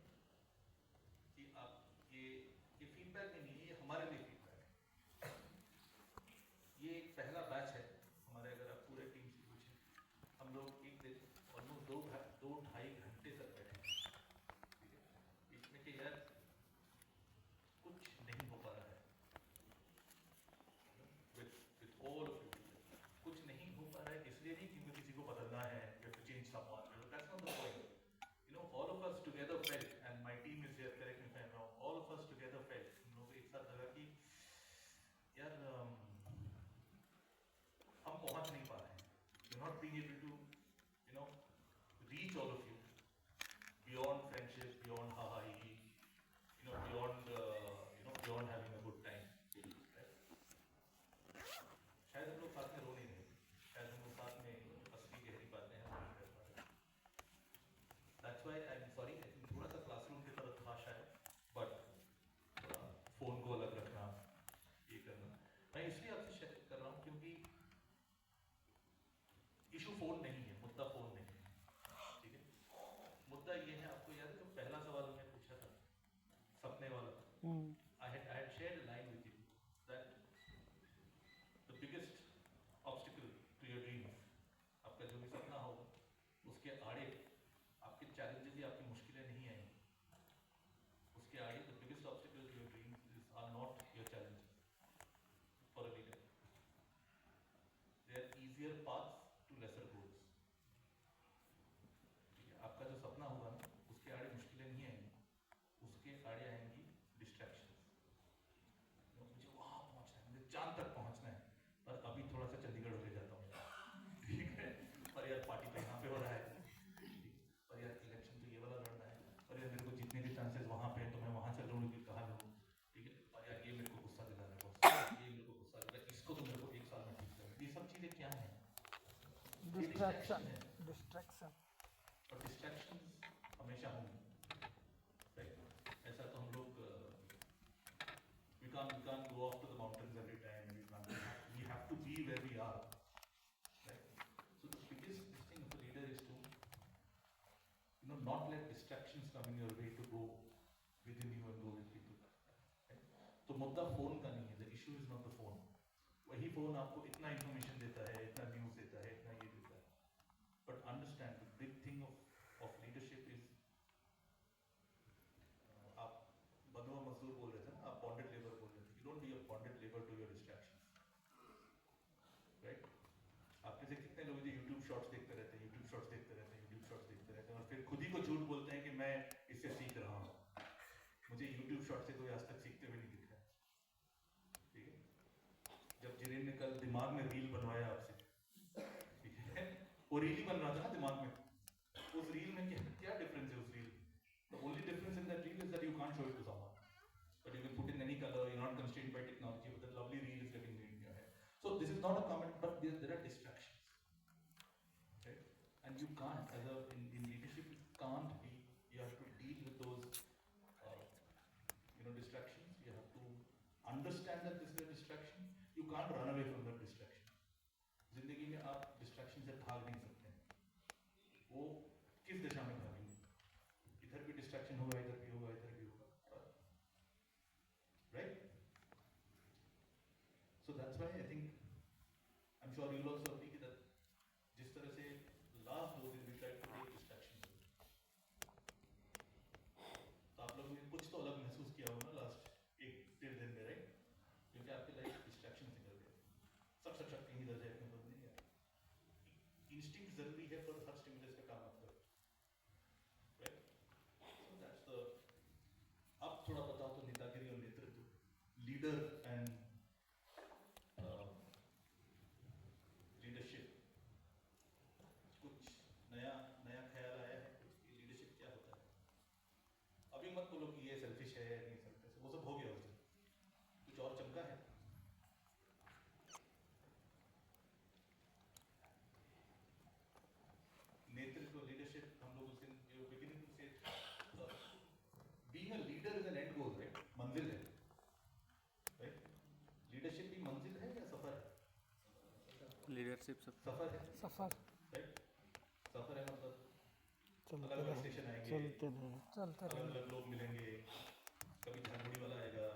कि आप ये फीडबैक नहीं है, ये हमारे लिए फीडबैक है। ये एक पहला बैच है हमारे, अगर आप पूरे टीम से पूछें, हम लोग एक दिन ऑलमोस्ट 2-2.5 घंटे तक बैठे, ठीक है, इसमें कि यार कुछ नहीं हो पा रहा है with all of you, कुछ नहीं हो पा रहा है इसलिए नहीं क्योंकि किसी को बदलना है, you have to change someone, that's not the point. You know, all of us together felt, and my team is here, correct me if I'm wrong, all of us together felt, हम लोग एक साथ लगा कि यार हम पहुंच नहीं पा रहे हैं, we're not being able to, you know, reach all of you beyond friendship, beyond ha ha he he, you know, beyond having a good time, right? शायद हम लोग साथ में रो नहीं रहे, शायद हम लोग साथ में असली गहरी बातें हैं नहीं कर पा रहे। That's why I'm sorry, I think थोड़ा सा क्लासरूम की तरह था शायद, but फोन को अलग रखना, ये करना, मैं इसलिए आपसे शेयर कर रहा हूँ क्योंकि इशू फोन नहीं है, मुद्दा फोन नहीं है, ठीक है, मुद्दा ये है, आपको याद है जो पहला सवाल हमने पूछा था सपने वाला, I had shared a line with you that the biggest obstacle to your dreams, आपका जो भी सपना होगा उसके आड़े आपके challenges या आपकी मुश्किलें नहीं आएंगी, उसके आगे the biggest obstacle to your dreams are not your challenges for a leader. They are easier paths to lesser goals. ठीक है, आपका जो सपना होगा ना उसके आड़े मुश्किलें नहीं आएंगी, उसके आड़े आएंगी distractions. मुझे वहाँ पहुँचना है, मुझे चांद तक पहुँचना है, पर अभी थोड़ा सा चंडीगढ़ होके जाता हूँ, ठीक है, पर यार पार्टी तो यहाँ पे हो रहा है, पर यार इलेक्शन तो ये वाला लड़ना है, पर यार मेरे को जीतने के चांसेस वहाँ पे हैं तो मैं वहाँ चल रहा हूँ लेकिन कहाँ लड़ूँ, ठीक है, पर यार ये मेरे को गुस्सा दिला रहा है बॉस, ये मेरे को गुस्सा दिला, इसको तो मेरे को 1 साल में ठीक करना, ये सब चीज़ें क्या हैं? डिस्ट्रैक्शन, और डिस्ट्रैक्शन हमेशा होंगी, राइट? ऐसा तो हम लोग we can't go off to the mountains every time, we have to be where we are, right? So the biggest thing of a leader is to, you know, not let distractions come in your way to go within you and go with people, right? तो मुद्दा phone का नहीं है, the issue is not the phone. वही phone आपको इतना information देता है, इतना न्यूज़ देता है, इतना ये देता है, but understand the big thing of leadership is आप बंधुआ मजदूर बोल रहे थे ना, आप bonded labor बोल रहे थे, you don't be a bonded labor to your distractions, right? आप में से कितने लोग जो YouTube शॉर्ट्स देखते रहते हैं, YouTube शॉर्ट्स देखते रहते हैं, YouTube शॉर्ट्स देखते रहते हैं और फिर खुद ही को झूठ बोलते हैं कि मैं इससे सीख रहा हूँ, मुझे YouTube शॉर्ट से कोई आज तक सीखते हुए नहीं दिखा, ठीक है? जब जिनेन ने कल दिमाग में रील बनवाया आपसे, ठीक है, वो रील ही बन रहा था ना दिमाग में, उस रील में क्या डिफरेंस है उस reel? The only difference in that reel is that you can't show it to someone, but you can put in any color, you're not constrained by technology, but that lovely reel is getting made in your head. So this is not a comment, but there are distractions, right? And you can't, in leadership, you can't be, you have to deal with those, distractions. You have to understand that this is a distraction. You can't run away from that distraction. जिंदगी में आप distraction से भाग नहीं सकते, वो किस दिशा में भागेंगे? इधर भी distraction होगा, इधर भी होगा, इधर भी होगा, right? So that's why I think, I'm sure you'll also agree that जिस तरह से last 2 दिन we tried to take distractions, तो आप लोगों ने कुछ तो अलग महसूस किया होगा ना last 1-1.5 दिन में, right? क्योंकि आपके लाइफ distraction से कर गए, सब कहीं इधर जाए, कहीं उधर नहीं गया। Instinct जरूरी है, पर हर stimulus पे काम आता है, right? So that's the, अब थोड़ा बताओ तो नेतागिरी और नेतृत्व, leader and leadership, कुछ नया ख्याल आया है कुछ कि लीडरशिप क्या होता है? अभी मत बोलो कि ये सेल्फिश है, नहीं सेल्फिश, वो सब हो गया उस दिन, कुछ और चमका है। नेतृत्व, लीडरशिप, हम लोग उस दिन जो बिगिनिंग से लीडरशिप सफर है, सफर राइट? सफर है मतलब चलते अलग अलग रहे स्टेशन आएंगे, चलते अलग रहे अलग लोग मिलेंगे, कभी झालमुड़ी वाला आएगा,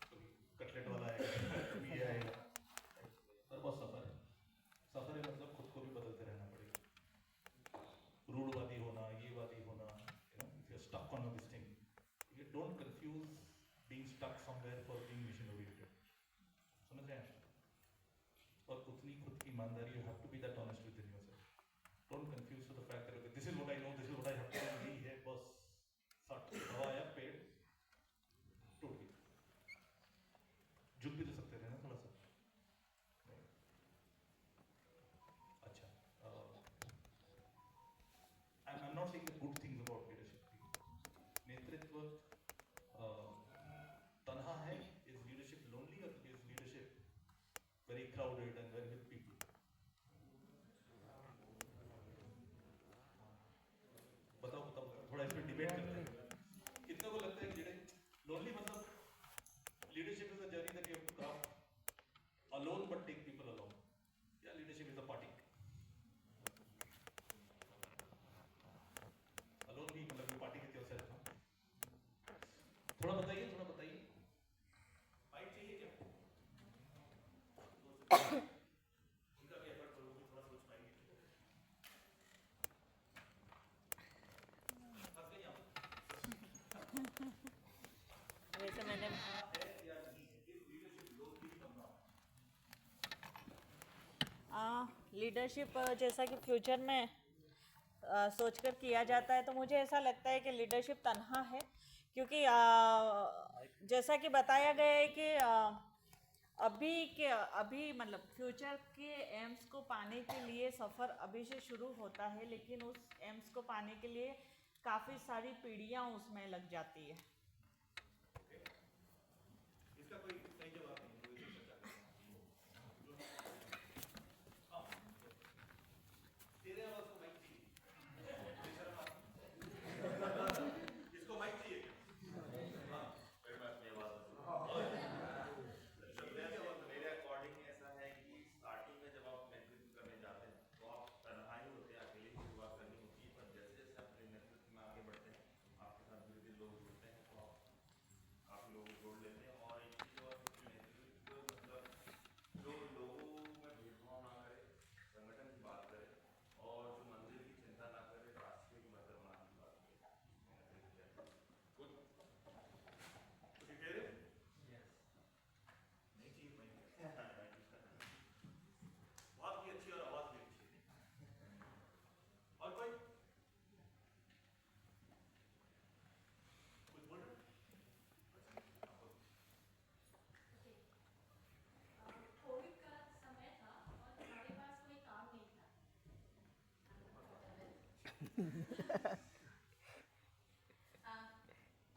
कभी कटलेट वाला आएगा, कभी ये आएगा, और बहुत सफर है। सफर है मतलब खुद को भी बदलते रहना पड़ेगा, रूढ़वादी होना, ये वादी होना, if you're stuck on this thing, you don't confuse being stuck somewhere for being mission oriented. समझ रहे हैं? और उतनी खुद की ईमानदारी, you have to be that honest within yourself. Don't confuse for the fact that okay, this is what I know, this is what I have to do, यही है बस, सट हवा आया पेड़ टूट गया, झुक भी तो सकते थे ना थोड़ा सा। अच्छा, I'm not saying the good things about leadership. नेतृत्व तन्हा है, is leadership lonely or is leadership very crowded and very with people? बताओ बताओ, थोड़ा इस पे डिबेट करते हैं। कितना को लगता है कि जेड़े लोनली मतलब leadership is a journey that you have to craft alone but take people along, या leadership is a party? Alone भी मतलब पार्टी के त्यों सेल्फ, थोड़ा बताइए, थोड़ा बताइए। माइक चाहिए क्या? उनका भी एफर्ट करो कि थोड़ा सोच पाएंगे। फंस गए आप? वैसे मैंने है या नहीं है, इस लीडरशिप लोग भी करना। लीडरशिप जैसा कि फ्यूचर में सोचकर किया जाता है, तो मुझे ऐसा लगता है कि लीडरशिप तन्हा है, क्योंकि जैसा कि बताया गया है कि अभी मतलब फ्यूचर के एम्स को पाने के लिए सफ़र अभी से शुरू होता है, लेकिन उस एम्स को पाने के लिए काफ़ी सारी पीढ़ियाँ उसमें लग जाती है। इसका कोई सही जवाब नहीं है, तो इसे चर्चा करें। हाँ, तेरे आवाज को माइक चाहिए, बेशर्म आदमी। इसको माइक चाहिए क्या? हाँ, मेरे पास ये आवाज मेरे अकॉर्डिंग ऐसा है कि स्टार्टिंग में जब आप नेतृत्व करने जाते हैं तो आप तन्हा ही होते हैं, अकेले ही शुरुआत करनी होती है, पर जैसे जैसे अपने नेतृत्व में आगे बढ़ते हैं आपके साथ धीरे धीरे लोग जुड़ते हैं, तो आप काफ़ी लोग जोड़ लेते हैं। और एक चीज़ और नेतृत्व मतलब जो लोगों में भेदभाव ना करे, संगठन की बात करे, और जो मंदिर की चिंता ना करे, राष्ट्र को बेहतर बनाने की बात करे। कुछ कह रहे हो? नहीं चाहिए माइक। बात भी अच्छी और आवाज भी अच्छी है। और कोई कुछ बोल रहे? कोविड का समय था और हमारे पास कोई काम नहीं था।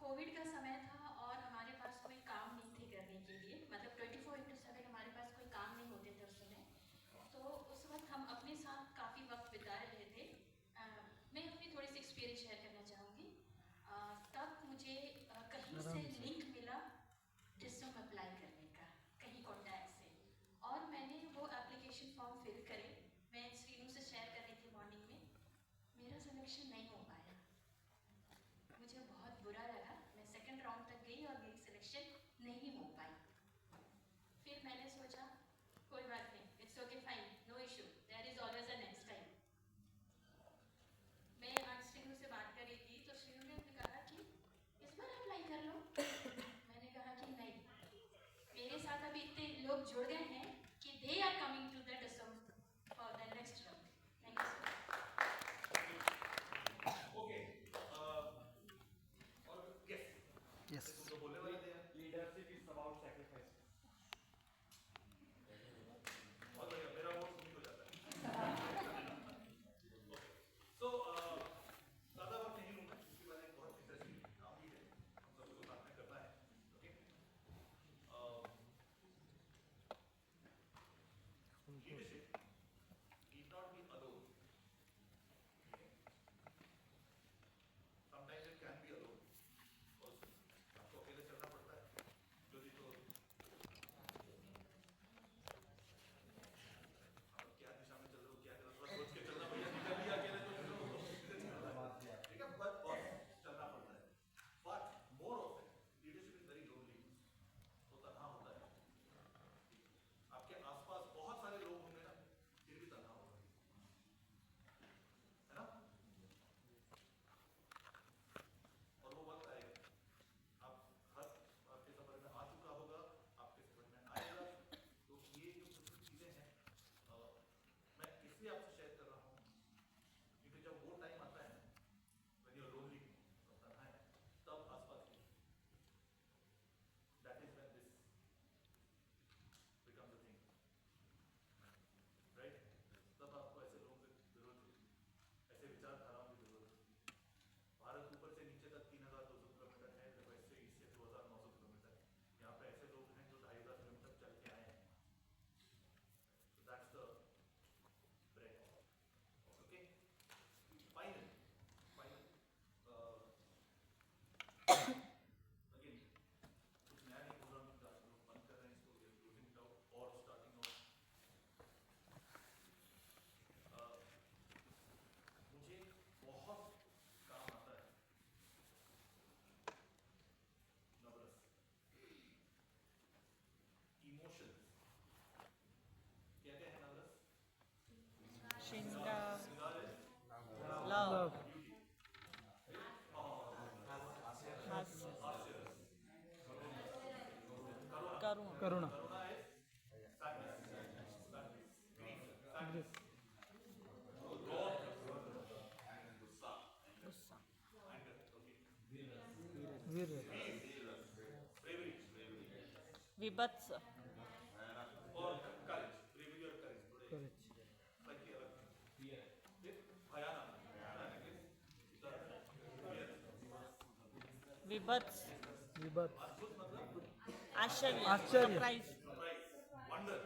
कोविड का समय था और हमारे पास कोई काम नहीं थे करने के लिए, मतलब 24/7 हमारे पास कोई काम नहीं होते थे उस समय। तो उस वक्त हम अपने साथ काफ़ी वक्त बिता रहे थे। मैं अपनी थोड़ी सी एक्सपीरियंस शेयर करना चाहूँगी। तब मुझे कहीं से लिंक मिला डिस्म अप्लाई करने का, कहीं कॉन्टैक्ट से, और मैंने वो एप्लीकेशन फॉर्म फिल करे। मैं श्रीनू से शेयर कर रही थी मॉर्निंग में, मेरा सिलेक्शन नहीं हो पाया। मुझे बहुत बुरा लगा, मैं सेकंड राउंड तक गई और मेरी सिलेक्शन नहीं हो पाई। फिर मैंने सोचा कोई बात नहीं, it's okay, fine, no issue, there is always a next time. मैं आज श्रीनू से बात कर रही थी तो श्रीनू ने कहा कि इस बार अप्लाई कर लो। मैंने कहा कि नहीं, मेरे साथ अभी इतने लोग जुड़ गए हैं कि they are coming to the डिसम for the next round. Thank you so much. Okay, और यस तुम तो बोलने वाले थे यार। Leadership is about sacrifice. बहुत बढ़िया, मेरा वोट सबमिट हो जाता है। सो ज़्यादा वक्त नहीं लूँगा, इसके बाद एक बहुत इंटरेस्टिंग काम भी है, हम सबको साथ में करना है। ओके, विभत्स और courage, bravery और courage थोड़े slightly अलग हैं. फिर भयानक विभत्स विभत्स अद्भुत मतलब आश्चर्य आश्चर्य। Surprise surprise, wonder.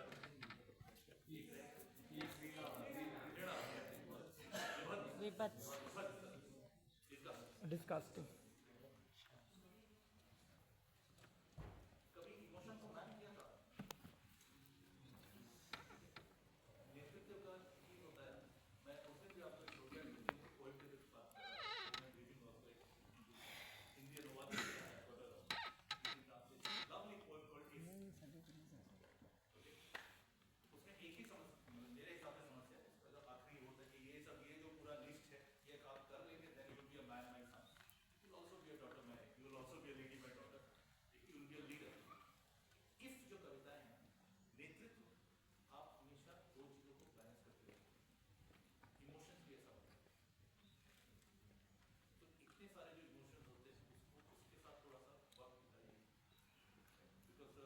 विभत्स डिस्कास्टिंग कभी इमोशन को मैन किया था नेतृत्व का ही होता है. मैं उसमें भी आपको स्टोरी पोइट के कुछ बात कर रहा हूँ. मैं reading of like Indian Nova lovely poet called if. उसने एक ही मेरे हिसाब से समझ है उसका जो आखिरी होता है कि ये सब ये जो पूरा लिस्ट है ये आप कर लेंगे then you will be a man my son. You will also be a daughter my. You will also be a lady my daughter. You will be a leader. If जो कविताएं हैं नेतृत्व आप हमेशा दो चीजों को बैलेंस करते रहो. इमोशंस भी ऐसा होता है. तो इतने सारे जो इमोशंस होते हैं उसको उसके साथ थोड़ा सा वक्त बिताइए. Because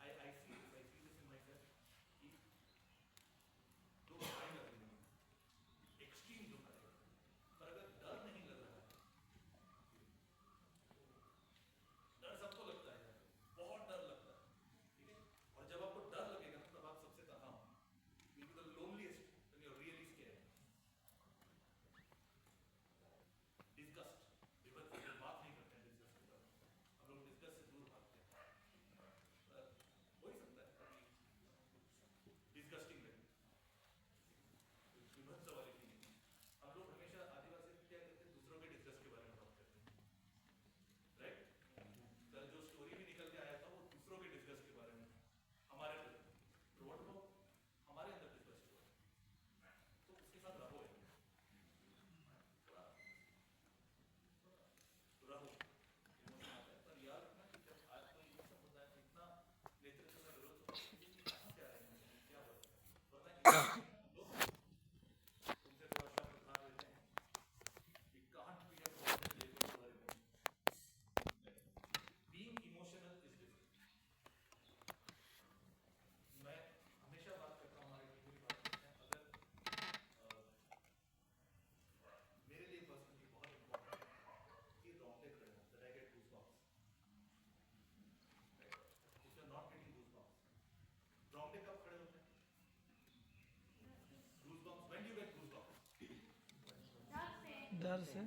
I see this in myself कि दुख आएगा जिंदगी में. एक्सट्रीम दुख आएगा. पर अगर डर नहीं लग रहा है, डर सबको लगता है. बहुत डर लगता है. ठीक है. और जब आपको डर लगेगा तब आप सबसे तन्हा हो. You will be the loneliest when you are really scared. Disgust विभत्स की बात नहीं करते हैं. डिस्गस्ट के बारे में हम लोग डिस्गस्ट से दूर भागते हैं. हो ही सकता है डिस्गस्टिंग लगे विभत्स वाली फीलिंग. हम लोग हमेशा आदिवासी क्या करते हैं दूसरों के डिस्गस्ट के बारे में बात करते हैं. राइट. कल जो स्टोरी भी निकल के आया था वो दूसरों के डिस्कस के बारे में. हमारे रोड को हमारे अंदर डिस्कस हुआ. तो उसके साथ रहो है. थोड़ा रहो. इमोशन आता है पर याद रखना कि जब आज कोई इमोशन होता है तो इतना नेतृत्व का जरूरत होता है कि कहाँ से आ रहे हैं इमोशन क्या हो रहा है. वरना लोग तुमसे थोड़ा शब्द उठा देते हैं. You can't be a person labeled for emotion. Being emotional is different. मैं हमेशा बात करता हूँ हमारे टीम की बात करते हैं. अगर मेरे लिए पर्सनली बहुत इम्पोर्टेंट है कि रोंगटे खड़े हों. That I get goosebumps. Right? If you're not getting goosebumps, रोंगटे कब खड़े होते हैं? Goosebumps. When do you get goosebumps? डर से